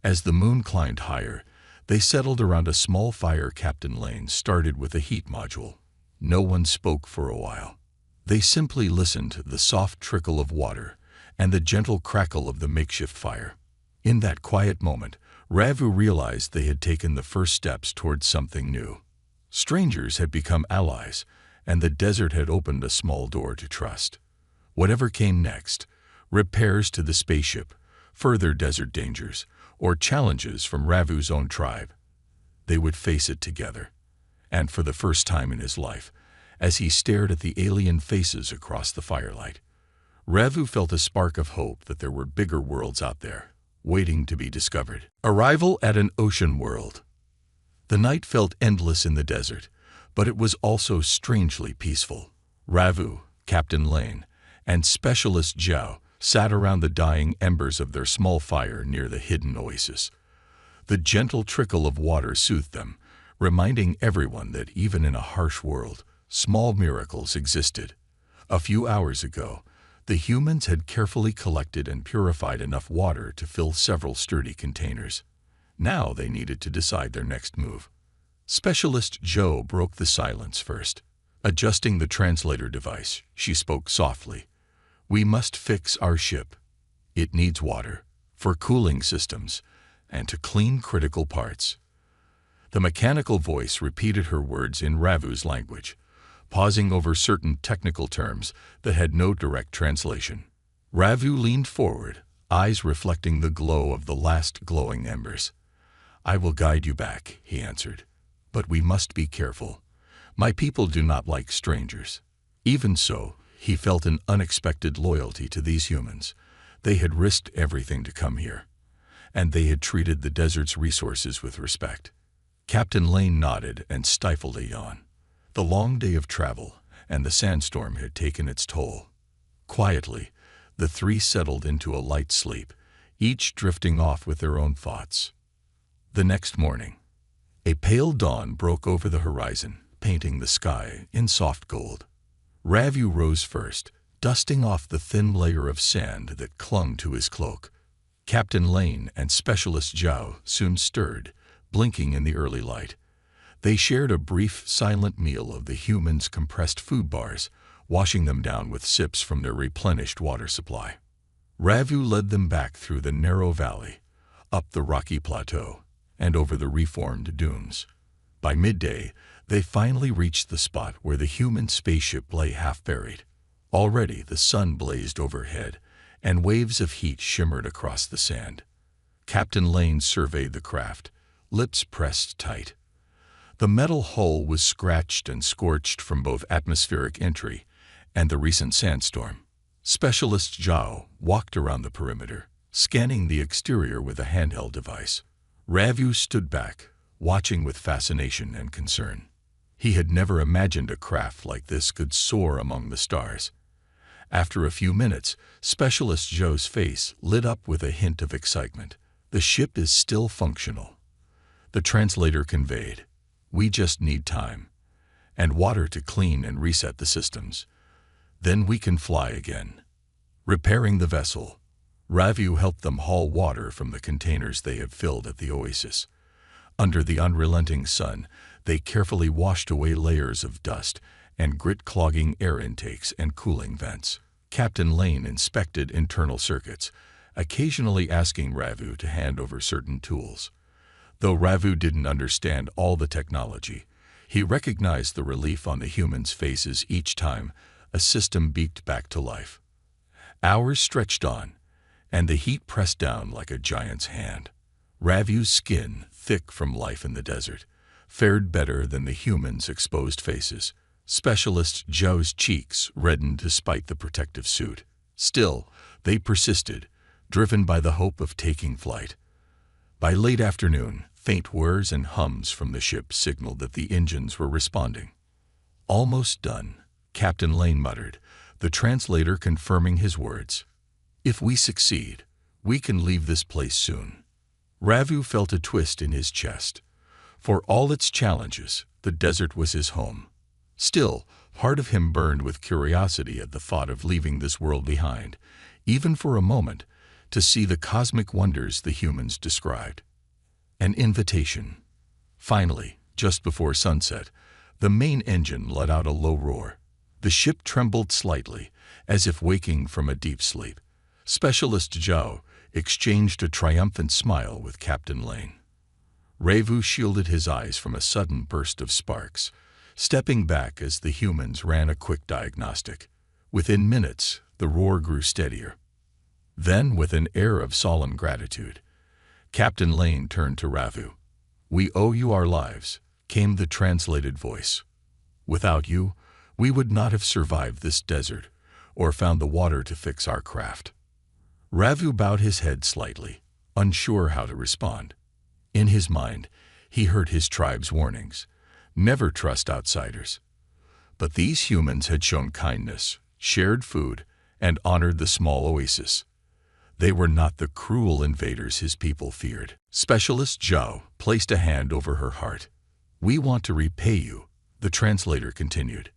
As the moon climbed higher, they settled around a small fire Captain Lane started with a heat module. No one spoke for a while. They simply listened to the soft trickle of water and the gentle crackle of the makeshift fire. In that quiet moment, Ravu realized they had taken the first steps towards something new. Strangers had become allies, and the desert had opened a small door to trust. Whatever came next, repairs to the spaceship, further desert dangers, or challenges from Ravu's own tribe, they would face it together. And for the first time in his life, as he stared at the alien faces across the firelight, Ravu felt a spark of hope that there were bigger worlds out there, waiting to be discovered. Arrival at an ocean world. The night felt endless in the desert, but it was also strangely peaceful. Ravu, Captain Lane, and Specialist Zhao sat around the dying embers of their small fire near the hidden oasis. The gentle trickle of water soothed them, reminding everyone that even in a harsh world, small miracles existed. A few hours ago, the humans had carefully collected and purified enough water to fill several sturdy containers. Now they needed to decide their next move. Specialist Zhou broke the silence first. Adjusting the translator device, she spoke softly. "We must fix our ship. It needs water, for cooling systems, and to clean critical parts." The mechanical voice repeated her words in Ravu's language, pausing over certain technical terms that had no direct translation. Ravu leaned forward, eyes reflecting the glow of the last glowing embers. "I will guide you back," he answered. "But we must be careful. My people do not like strangers." Even so, he felt an unexpected loyalty to these humans. They had risked everything to come here, and they had treated the desert's resources with respect. Captain Lane nodded and stifled a yawn. The long day of travel and the sandstorm had taken its toll. Quietly, the three settled into a light sleep, each drifting off with their own thoughts. The next morning, a pale dawn broke over the horizon, painting the sky in soft gold. Ravu rose first, dusting off the thin layer of sand that clung to his cloak. Captain Lane and Specialist Zhao soon stirred, blinking in the early light. They shared a brief, silent meal of the humans' compressed food bars, washing them down with sips from their replenished water supply. Ravu led them back through the narrow valley, up the rocky plateau, and over the reformed dunes. By midday, they finally reached the spot where the human spaceship lay half-buried. Already the sun blazed overhead, and waves of heat shimmered across the sand. Captain Lane surveyed the craft, lips pressed tight. The metal hull was scratched and scorched from both atmospheric entry and the recent sandstorm. Specialist Zhao walked around the perimeter, scanning the exterior with a handheld device. Ravu stood back, watching with fascination and concern. He had never imagined a craft like this could soar among the stars. After a few minutes, Specialist Joe's face lit up with a hint of excitement. The ship is still functional. The translator conveyed, "We just need time and water to clean and reset the systems. Then we can fly again." Repairing the vessel, Ravu helped them haul water from the containers they had filled at the oasis. Under the unrelenting sun, they carefully washed away layers of dust and grit clogging air intakes and cooling vents. Captain Lane inspected internal circuits, occasionally asking Ravu to hand over certain tools. Though Ravu didn't understand all the technology, he recognized the relief on the humans' faces each time a system beeped back to life. Hours stretched on, and the heat pressed down like a giant's hand. Ravu's skin, thick from life in the desert, fared better than the humans' exposed faces. Specialist Joe's cheeks reddened despite the protective suit. Still, they persisted, driven by the hope of taking flight. By late afternoon, faint whirs and hums from the ship signaled that the engines were responding. "Almost done," Captain Lane muttered, the translator confirming his words. "If we succeed, we can leave this place soon." Ravu felt a twist in his chest. For all its challenges, the desert was his home. Still, part of him burned with curiosity at the thought of leaving this world behind, even for a moment, to see the cosmic wonders the humans described. An invitation. Finally, just before sunset, the main engine let out a low roar. The ship trembled slightly, as if waking from a deep sleep. Specialist Joe exchanged a triumphant smile with Captain Lane. Ravu shielded his eyes from a sudden burst of sparks, stepping back as the humans ran a quick diagnostic. Within minutes, the roar grew steadier. Then, with an air of solemn gratitude, Captain Lane turned to Ravu. "We owe you our lives," came the translated voice. "Without you, we would not have survived this desert or found the water to fix our craft." Ravu bowed his head slightly, unsure how to respond. In his mind, he heard his tribe's warnings. Never trust outsiders. But these humans had shown kindness, shared food, and honored the small oasis. They were not the cruel invaders his people feared. Specialist Zhao placed a hand over her heart. "We want to repay you," the translator continued.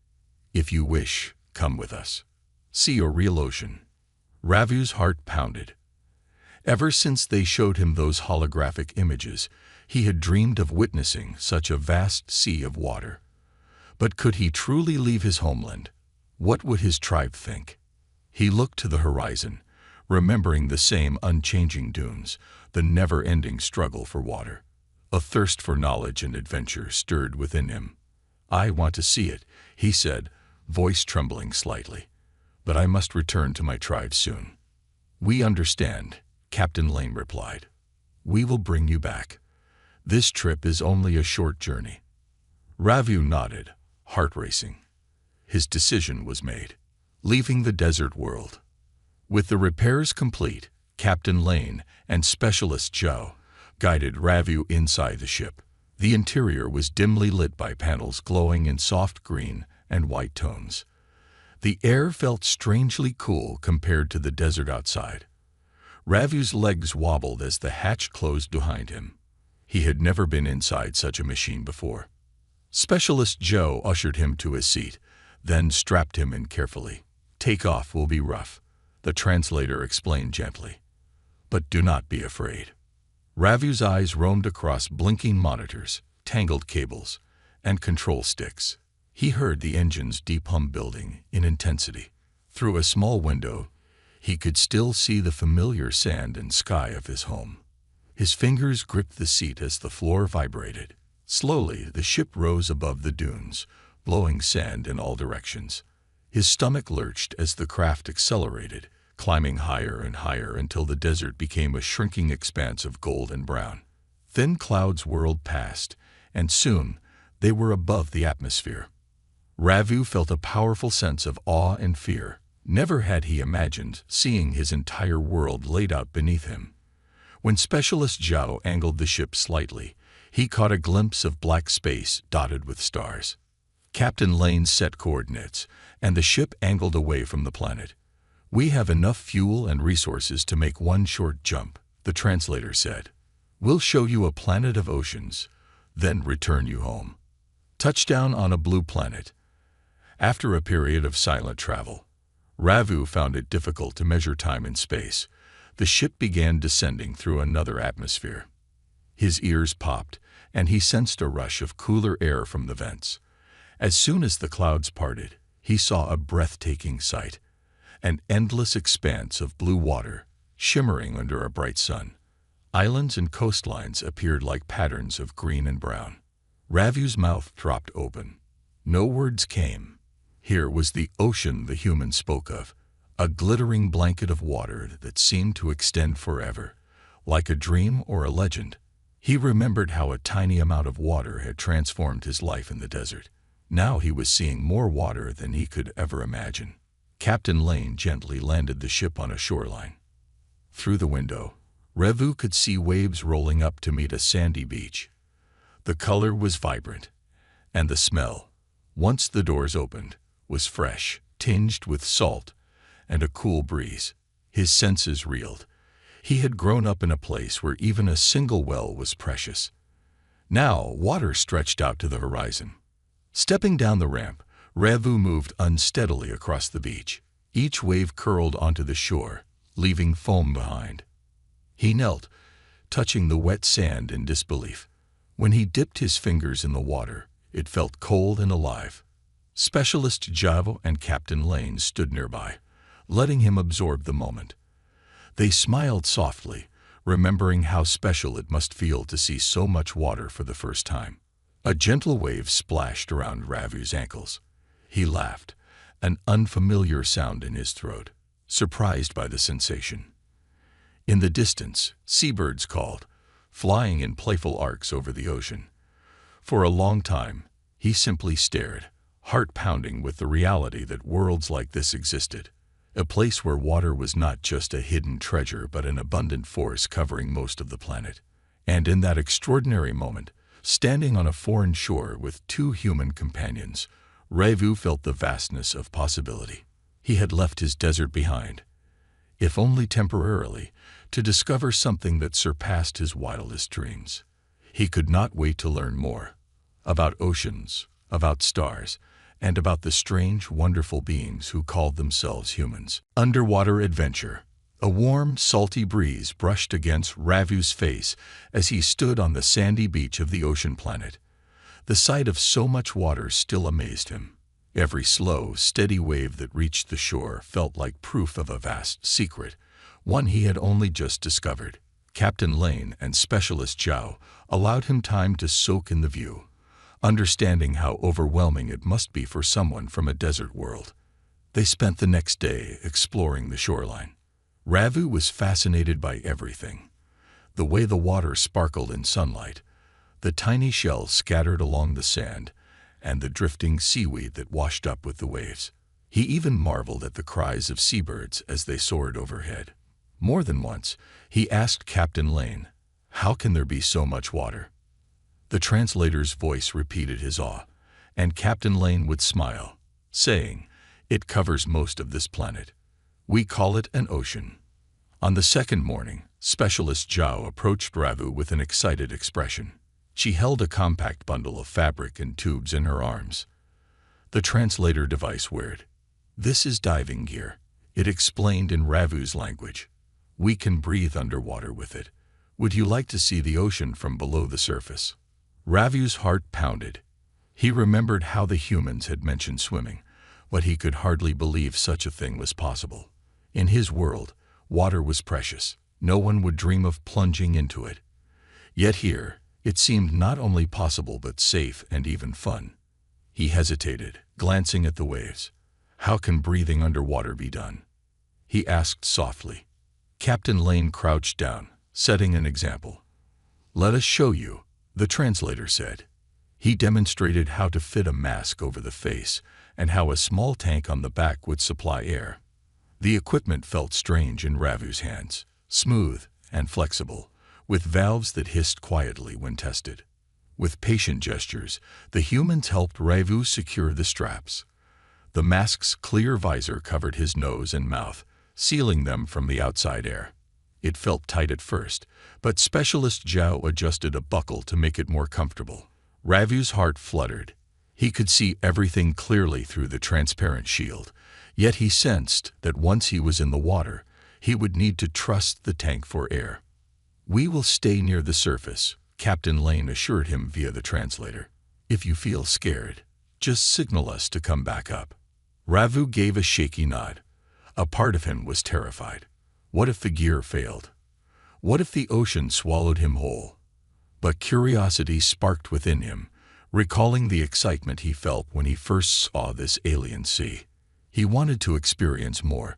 "If you wish, come with us. See your real ocean." Ravu's heart pounded. Ever since they showed him those holographic images, he had dreamed of witnessing such a vast sea of water. But could he truly leave his homeland? What would his tribe think? He looked to the horizon, remembering the same unchanging dunes, the never-ending struggle for water. A thirst for knowledge and adventure stirred within him. "I want to see it," he said, voice trembling slightly. "But I must return to my tribe soon." "We understand," Captain Lane replied. "We will bring you back. This trip is only a short journey." Ravu nodded, heart racing. His decision was made. Leaving the desert world. With the repairs complete, Captain Lane and Specialist Joe guided Ravu inside the ship. The interior was dimly lit by panels glowing in soft green and white tones. The air felt strangely cool compared to the desert outside. Ravu's legs wobbled as the hatch closed behind him. He had never been inside such a machine before. Specialist Joe ushered him to his seat, then strapped him in carefully. "Takeoff will be rough," the translator explained gently. "But do not be afraid." Ravu's eyes roamed across blinking monitors, tangled cables, and control sticks. He heard the engine's deep hum building in intensity. Through a small window, he could still see the familiar sand and sky of his home. His fingers gripped the seat as the floor vibrated. Slowly, the ship rose above the dunes, blowing sand in all directions. His stomach lurched as the craft accelerated, climbing higher and higher until the desert became a shrinking expanse of gold and brown. Thin clouds whirled past, and soon they were above the atmosphere. Ravu felt a powerful sense of awe and fear. Never had he imagined seeing his entire world laid out beneath him. When Specialist Zhao angled the ship slightly, he caught a glimpse of black space dotted with stars. Captain Lane set coordinates, and the ship angled away from the planet. "We have enough fuel and resources to make one short jump," the translator said. "We'll show you a planet of oceans, then return you home." Touchdown on a blue planet. After a period of silent travel, Ravu found it difficult to measure time in space. The ship began descending through another atmosphere. His ears popped, and he sensed a rush of cooler air from the vents. As soon as the clouds parted, he saw a breathtaking sight, an endless expanse of blue water, shimmering under a bright sun. Islands and coastlines appeared like patterns of green and brown. Ravu's mouth dropped open. No words came. Here was the ocean the humans spoke of, a glittering blanket of water that seemed to extend forever, like a dream or a legend. He remembered how a tiny amount of water had transformed his life in the desert. Now he was seeing more water than he could ever imagine. Captain Lane gently landed the ship on a shoreline. Through the window, Ravu could see waves rolling up to meet a sandy beach. The color was vibrant, and the smell, once the doors opened, was fresh, tinged with salt and a cool breeze. His senses reeled. He had grown up in a place where even a single well was precious. Now water stretched out to the horizon. Stepping down the ramp, Ravu moved unsteadily across the beach. Each wave curled onto the shore, leaving foam behind. He knelt, touching the wet sand in disbelief. When he dipped his fingers in the water, it felt cold and alive. Specialist Zhao and Captain Lane stood nearby, letting him absorb the moment. They smiled softly, remembering how special it must feel to see so much water for the first time. A gentle wave splashed around Ravu's ankles. He laughed, an unfamiliar sound in his throat, surprised by the sensation. In the distance, seabirds called, flying in playful arcs over the ocean. For a long time, he simply stared, heart pounding with the reality that worlds like this existed, a place where water was not just a hidden treasure but an abundant force covering most of the planet. And in that extraordinary moment, standing on a foreign shore with two human companions, Ravu felt the vastness of possibility. He had left his desert behind, if only temporarily, to discover something that surpassed his wildest dreams. He could not wait to learn more about oceans, about stars, and about the strange, wonderful beings who called themselves humans. Underwater adventure. A warm, salty breeze brushed against Ravu's face as he stood on the sandy beach of the ocean planet. The sight of so much water still amazed him. Every slow, steady wave that reached the shore felt like proof of a vast secret, one he had only just discovered. Captain Lane and Specialist Zhao allowed him time to soak in the view, understanding how overwhelming it must be for someone from a desert world. They spent the next day exploring the shoreline. Ravu was fascinated by everything. The way the water sparkled in sunlight, the tiny shells scattered along the sand, and the drifting seaweed that washed up with the waves. He even marveled at the cries of seabirds as they soared overhead. More than once, he asked Captain Lane, "How can there be so much water?" The translator's voice repeated his awe, and Captain Lane would smile, saying, "It covers most of this planet. We call it an ocean." On the second morning, Specialist Zhao approached Ravu with an excited expression. She held a compact bundle of fabric and tubes in her arms. The translator device whirred. "This is diving gear," it explained in Ravu's language. "We can breathe underwater with it. Would you like to see the ocean from below the surface?" Ravu's heart pounded. He remembered how the humans had mentioned swimming, but he could hardly believe such a thing was possible. In his world, water was precious. No one would dream of plunging into it. Yet here, it seemed not only possible but safe and even fun. He hesitated, glancing at the waves. How can breathing underwater be done? He asked softly. Captain Lane crouched down, setting an example. "Let us show you," the translator said. He demonstrated how to fit a mask over the face and how a small tank on the back would supply air. The equipment felt strange in Ravu's hands, smooth and flexible, with valves that hissed quietly when tested. With patient gestures, the humans helped Ravu secure the straps. The mask's clear visor covered his nose and mouth, sealing them from the outside air. It felt tight at first, but Specialist Zhao adjusted a buckle to make it more comfortable. Ravu's heart fluttered. He could see everything clearly through the transparent shield, yet he sensed that once he was in the water, he would need to trust the tank for air. "We will stay near the surface," Captain Lane assured him via the translator. "If you feel scared, just signal us to come back up." Ravu gave a shaky nod. A part of him was terrified. What if the gear failed? What if the ocean swallowed him whole? But curiosity sparked within him, recalling the excitement he felt when he first saw this alien sea. He wanted to experience more,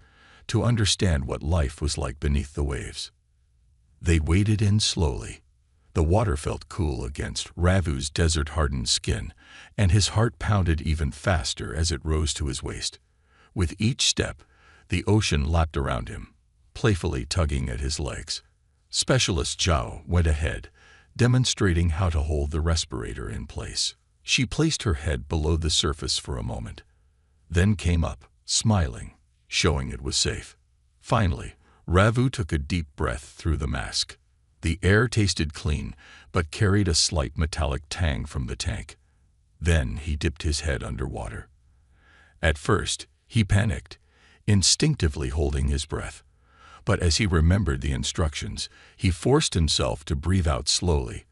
to understand what life was like beneath the waves. They waded in slowly. The water felt cool against Ravu's desert-hardened skin, and his heart pounded even faster as it rose to his waist. With each step, the ocean lapped around him, playfully tugging at his legs. Specialist Zhao went ahead, demonstrating how to hold the respirator in place. She placed her head below the surface for a moment, then came up, smiling, showing it was safe. Finally, Ravu took a deep breath through the mask. The air tasted clean, but carried a slight metallic tang from the tank. Then he dipped his head underwater. At first, he panicked, instinctively holding his breath. But as he remembered the instructions, he forced himself to breathe out slowly,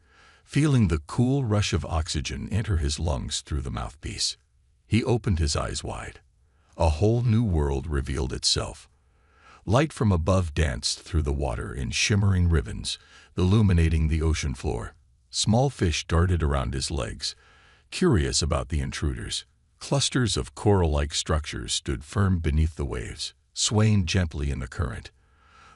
feeling the cool rush of oxygen enter his lungs through the mouthpiece. He opened his eyes wide. A whole new world revealed itself. Light from above danced through the water in shimmering ribbons, illuminating the ocean floor. Small fish darted around his legs, curious about the intruders. Clusters of coral-like structures stood firm beneath the waves, swaying gently in the current.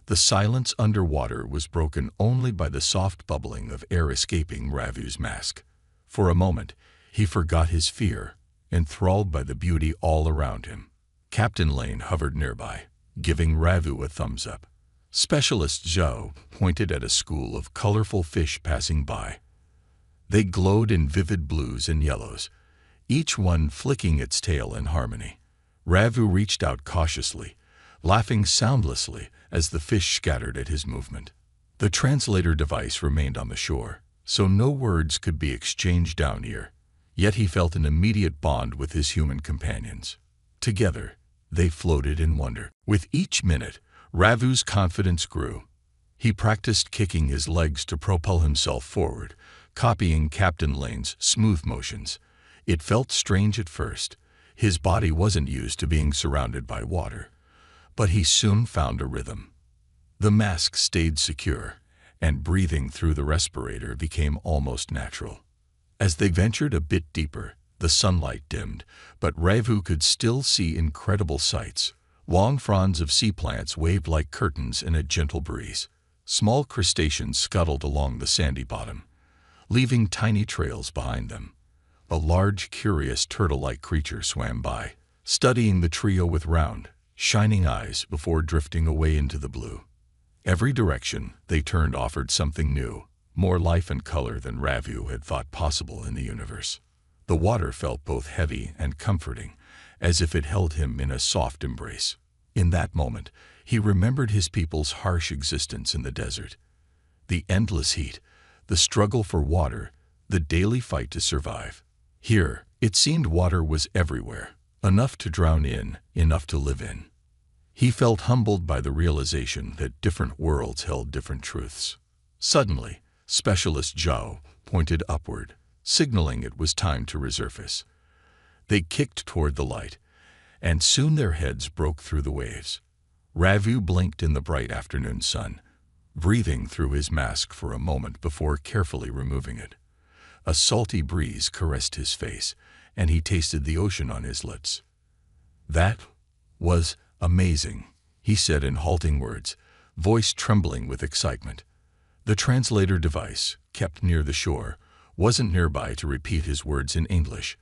The silence underwater was broken only by the soft bubbling of air escaping Ravu's mask. For a moment, he forgot his fear, enthralled by the beauty all around him. Captain Lane hovered nearby, giving Ravu a thumbs up. Specialist Zhao pointed at a school of colorful fish passing by. They glowed in vivid blues and yellows, each one flicking its tail in harmony. Ravu reached out cautiously, laughing soundlessly as the fish scattered at his movement. The translator device remained on the shore, so no words could be exchanged down here. Yet he felt an immediate bond with his human companions. Together, they floated in wonder. With each minute, Ravu's confidence grew. He practiced kicking his legs to propel himself forward, copying Captain Lane's smooth motions. It felt strange at first. His body wasn't used to being surrounded by water. But he soon found a rhythm. The mask stayed secure, and breathing through the respirator became almost natural. As they ventured a bit deeper, the sunlight dimmed, but Ravu could still see incredible sights. Long fronds of sea plants waved like curtains in a gentle breeze. Small crustaceans scuttled along the sandy bottom, leaving tiny trails behind them. A large, curious turtle-like creature swam by, studying the trio with round, shining eyes before drifting away into the blue. Every direction they turned offered something new, more life and color than Ravu had thought possible in the universe. The water felt both heavy and comforting, as if it held him in a soft embrace. In that moment, he remembered his people's harsh existence in the desert. The endless heat, the struggle for water, the daily fight to survive. Here, it seemed water was everywhere, enough to drown in, enough to live in. He felt humbled by the realization that different worlds held different truths. Suddenly, Specialist Zhao pointed upward, signaling it was time to resurface. They kicked toward the light, and soon their heads broke through the waves. Ravu blinked in the bright afternoon sun, breathing through his mask for a moment before carefully removing it. A salty breeze caressed his face, and he tasted the ocean on his lips. "That was amazing," he said in halting words, voice trembling with excitement. The translator device, kept near the shore, wasn't nearby to repeat his words in English,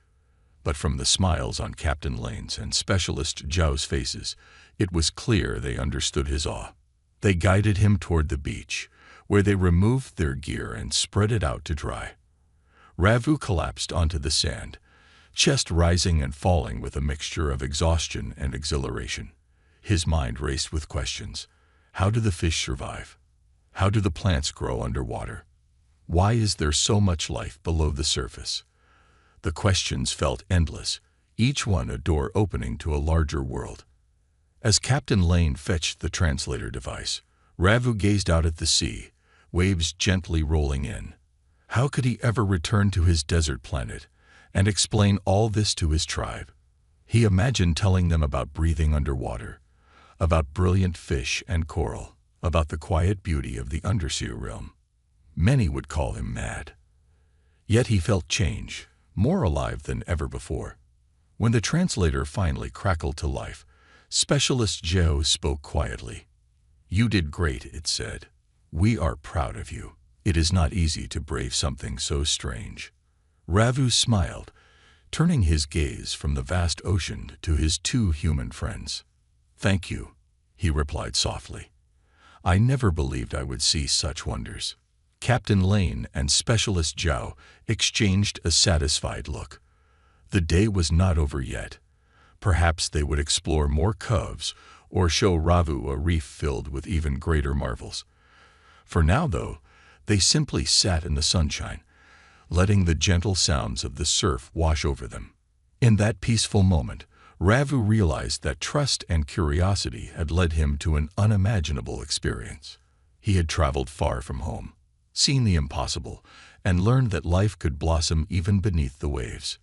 but from the smiles on Captain Lane's and Specialist Zhao's faces, It was clear they understood his awe. They guided him toward the beach, where they removed their gear and spread it out to dry. Ravu collapsed onto the sand, chest rising and falling with a mixture of exhaustion and exhilaration. His mind raced with questions. How do the fish survive? How do the plants grow underwater? Why is there so much life below the surface? The questions felt endless, each one a door opening to a larger world. As Captain Lane fetched the translator device, Ravu gazed out at the sea, waves gently rolling in. How could he ever return to his desert planet and explain all this to his tribe? He imagined telling them about breathing underwater, about brilliant fish and coral, about the quiet beauty of the undersea realm. Many would call him mad. Yet he felt change, more alive than ever before. When the translator finally crackled to life, Specialist Joe spoke quietly. "You did great," it said. "We are proud of you. It is not easy to brave something so strange." Ravu smiled, turning his gaze from the vast ocean to his two human friends. "Thank you," he replied softly. "I never believed I would see such wonders." Captain Lane and Specialist Zhao exchanged a satisfied look. The day was not over yet. Perhaps they would explore more coves or show Ravu a reef filled with even greater marvels. For now, though, they simply sat in the sunshine, letting the gentle sounds of the surf wash over them. In that peaceful moment, Ravu realized that trust and curiosity had led him to an unimaginable experience. He had traveled far from home, seen the impossible, and learned that life could blossom even beneath the waves.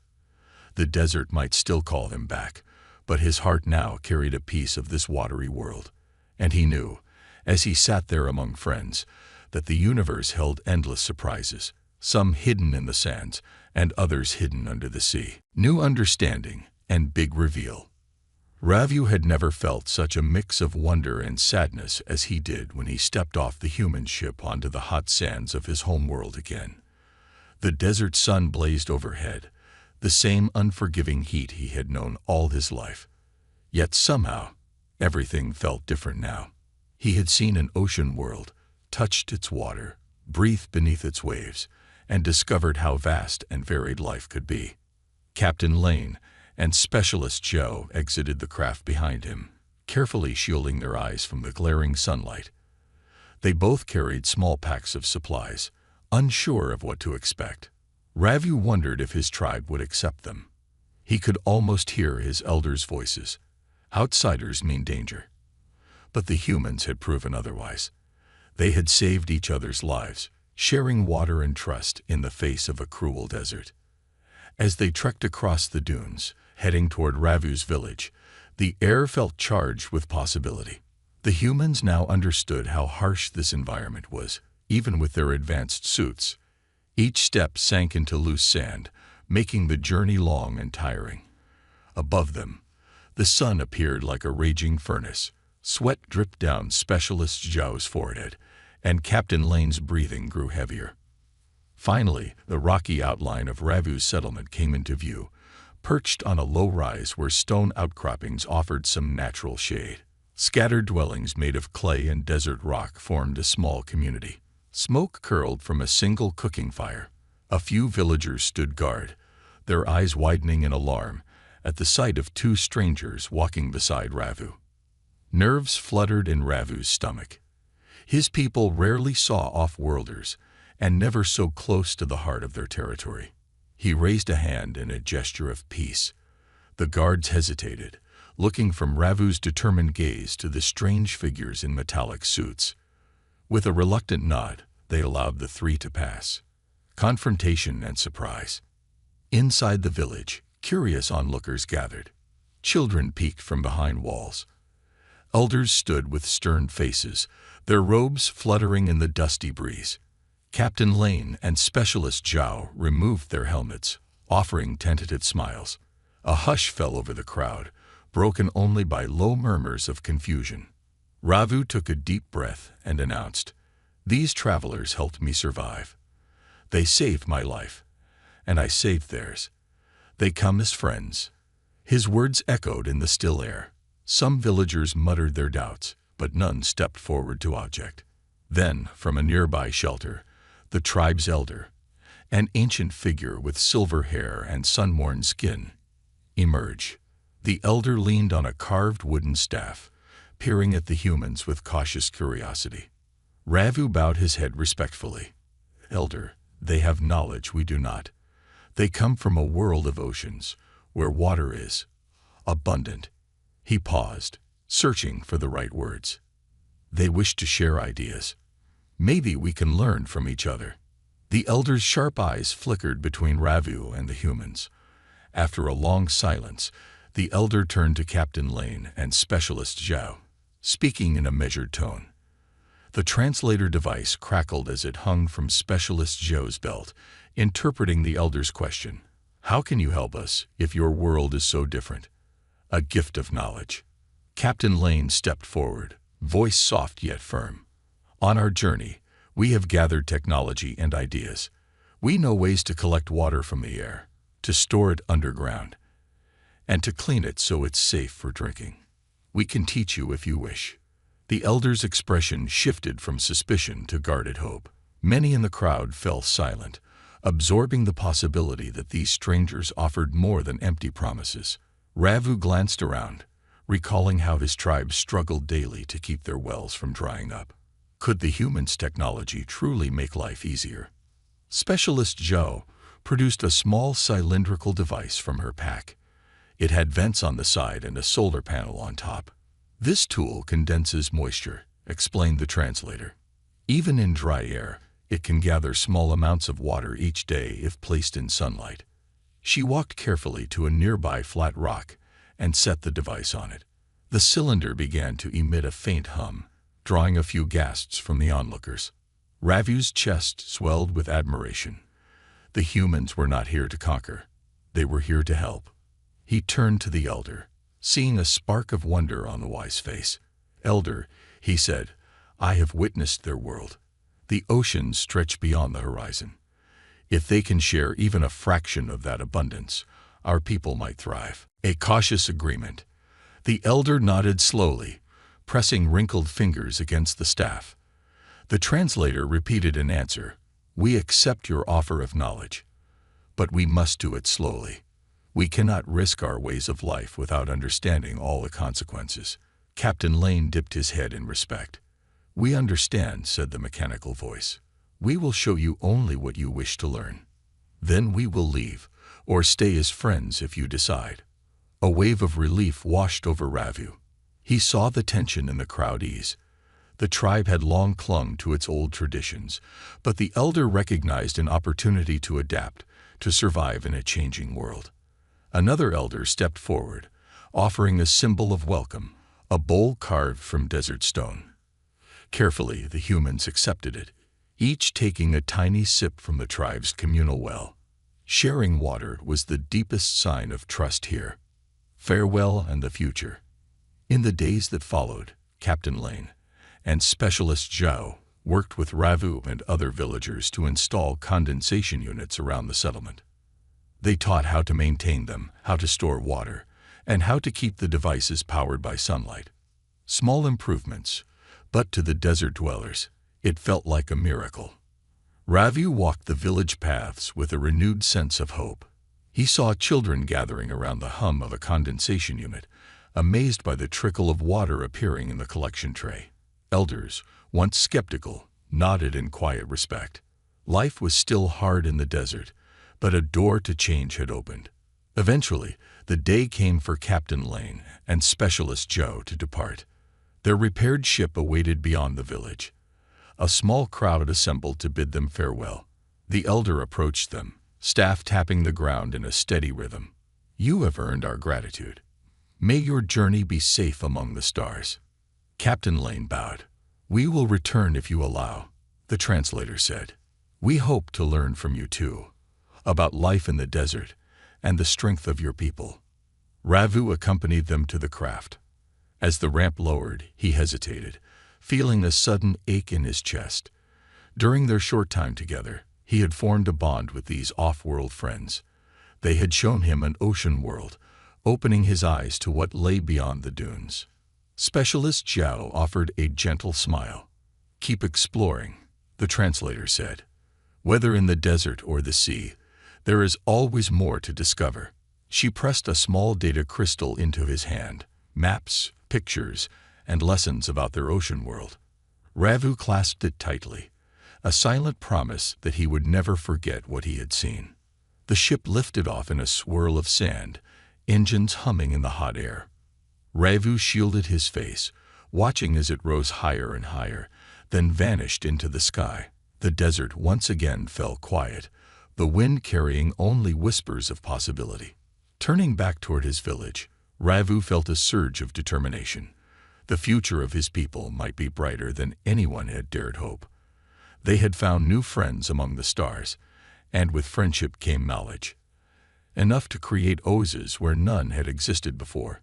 The desert might still call him back, but his heart now carried a piece of this watery world. And he knew, as he sat there among friends, that the universe held endless surprises, some hidden in the sands and others hidden under the sea. New understanding and big reveal. Ravu had never felt such a mix of wonder and sadness as he did when he stepped off the human ship onto the hot sands of his homeworld again. The desert sun blazed overhead, the same unforgiving heat he had known all his life. Yet somehow, everything felt different now. He had seen an ocean world, touched its water, breathed beneath its waves, and discovered how vast and varied life could be. Captain Lane and Specialist Joe exited the craft behind him, carefully shielding their eyes from the glaring sunlight. They both carried small packs of supplies, unsure of what to expect. Ravu wondered if his tribe would accept them. He could almost hear his elders' voices. Outsiders mean danger. But the humans had proven otherwise. They had saved each other's lives, sharing water and trust in the face of a cruel desert. As they trekked across the dunes, heading toward Ravu's village, the air felt charged with possibility. The humans now understood how harsh this environment was, even with their advanced suits. Each step sank into loose sand, making the journey long and tiring. Above them, the sun appeared like a raging furnace. Sweat dripped down Specialist Zhao's forehead, and Captain Lane's breathing grew heavier. Finally, the rocky outline of Ravu's settlement came into view, perched on a low rise where stone outcroppings offered some natural shade. Scattered dwellings made of clay and desert rock formed a small community. Smoke curled from a single cooking fire. A few villagers stood guard, their eyes widening in alarm at the sight of two strangers walking beside Ravu. Nerves fluttered in Ravu's stomach. His people rarely saw off-worlders, and never so close to the heart of their territory. He raised a hand in a gesture of peace. The guards hesitated, looking from Ravu's determined gaze to the strange figures in metallic suits. With a reluctant nod, they allowed the three to pass. Confrontation and surprise. Inside the village, curious onlookers gathered. Children peeked from behind walls. Elders stood with stern faces, their robes fluttering in the dusty breeze. Captain Lane and Specialist Zhao removed their helmets, offering tentative smiles. A hush fell over the crowd, broken only by low murmurs of confusion. Ravu took a deep breath and announced, "These travelers helped me survive. They saved my life, and I saved theirs. They come as friends." His words echoed in the still air. Some villagers muttered their doubts, but none stepped forward to object. Then, from a nearby shelter, the tribe's elder, an ancient figure with silver hair and sun-worn skin, emerged. The elder leaned on a carved wooden staff, peering at the humans with cautious curiosity. Ravu bowed his head respectfully. "Elder, they have knowledge we do not. They come from a world of oceans, where water is abundant." He paused, searching for the right words. "They wish to share ideas. Maybe we can learn from each other." The elder's sharp eyes flickered between Ravu and the humans. After a long silence, the elder turned to Captain Lane and Specialist Zhao, speaking in a measured tone. The translator device crackled as it hung from Specialist Zhao's belt, interpreting the elder's question. "How can you help us if your world is so different?" "A gift of knowledge." Captain Lane stepped forward, voice soft yet firm. "On our journey, we have gathered technology and ideas. We know ways to collect water from the air, to store it underground, and to clean it so it's safe for drinking. We can teach you if you wish." The elder's expression shifted from suspicion to guarded hope. Many in the crowd fell silent, absorbing the possibility that these strangers offered more than empty promises. Ravu glanced around, recalling how his tribe struggled daily to keep their wells from drying up. Could the humans' technology truly make life easier? Specialist Zhao produced a small cylindrical device from her pack. It had vents on the side and a solar panel on top. "This tool condenses moisture," explained the translator. "Even in dry air, it can gather small amounts of water each day if placed in sunlight." She walked carefully to a nearby flat rock and set the device on it. The cylinder began to emit a faint hum, drawing a few gasps from the onlookers. Ravu's chest swelled with admiration. The humans were not here to conquer. They were here to help. He turned to the elder, seeing a spark of wonder on the wise face. "Elder," he said, "I have witnessed their world. The oceans stretch beyond the horizon. If they can share even a fraction of that abundance, our people might thrive." A cautious agreement. The elder nodded slowly, pressing wrinkled fingers against the staff. The translator repeated an answer. "We accept your offer of knowledge, but we must do it slowly. We cannot risk our ways of life without understanding all the consequences." Captain Lane dipped his head in respect. "We understand," said the mechanical voice. "We will show you only what you wish to learn. Then we will leave, or stay as friends if you decide." A wave of relief washed over Ravu. He saw the tension in the crowd ease. The tribe had long clung to its old traditions, but the elder recognized an opportunity to adapt, to survive in a changing world. Another elder stepped forward, offering a symbol of welcome, a bowl carved from desert stone. Carefully, the humans accepted it, each taking a tiny sip from the tribe's communal well. Sharing water was the deepest sign of trust here. Farewell and the future. In the days that followed, Captain Lane and Specialist Zhao worked with Ravu and other villagers to install condensation units around the settlement. They taught how to maintain them, how to store water, and how to keep the devices powered by sunlight. Small improvements, but to the desert dwellers, it felt like a miracle. Ravu walked the village paths with a renewed sense of hope. He saw children gathering around the hum of a condensation unit, amazed by the trickle of water appearing in the collection tray. Elders, once skeptical, nodded in quiet respect. Life was still hard in the desert, but a door to change had opened. Eventually, the day came for Captain Lane and Specialist Zhao to depart. Their repaired ship awaited beyond the village. A small crowd assembled to bid them farewell. The elder approached them, staff tapping the ground in a steady rhythm. "You have earned our gratitude. May your journey be safe among the stars." Captain Lane bowed. "We will return if you allow," the translator said. "We hope to learn from you too, about life in the desert and the strength of your people." Ravu accompanied them to the craft. As the ramp lowered, he hesitated, feeling a sudden ache in his chest. During their short time together, he had formed a bond with these off-world friends. They had shown him an ocean world, opening his eyes to what lay beyond the dunes. Specialist Zhao offered a gentle smile. "Keep exploring," the translator said. "Whether in the desert or the sea, there is always more to discover." She pressed a small data crystal into his hand. Maps, pictures, and lessons about their ocean world. Ravu clasped it tightly, a silent promise that he would never forget what he had seen. The ship lifted off in a swirl of sand, engines humming in the hot air. Ravu shielded his face, watching as it rose higher and higher, then vanished into the sky. The desert once again fell quiet, the wind carrying only whispers of possibility. Turning back toward his village, Ravu felt a surge of determination. The future of his people might be brighter than anyone had dared hope. They had found new friends among the stars, and with friendship came knowledge. Enough to create oases where none had existed before.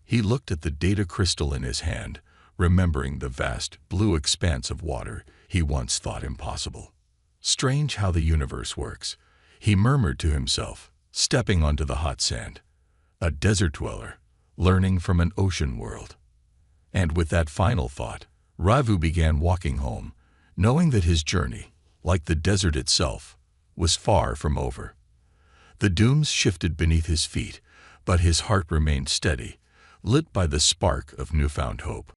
He looked at the data crystal in his hand, remembering the vast, blue expanse of water he once thought impossible. Strange how the universe works, he murmured to himself, stepping onto the hot sand. A desert dweller, learning from an ocean world. And with that final thought, Ravu began walking home, knowing that his journey, like the desert itself, was far from over. The dunes shifted beneath his feet, but his heart remained steady, lit by the spark of newfound hope.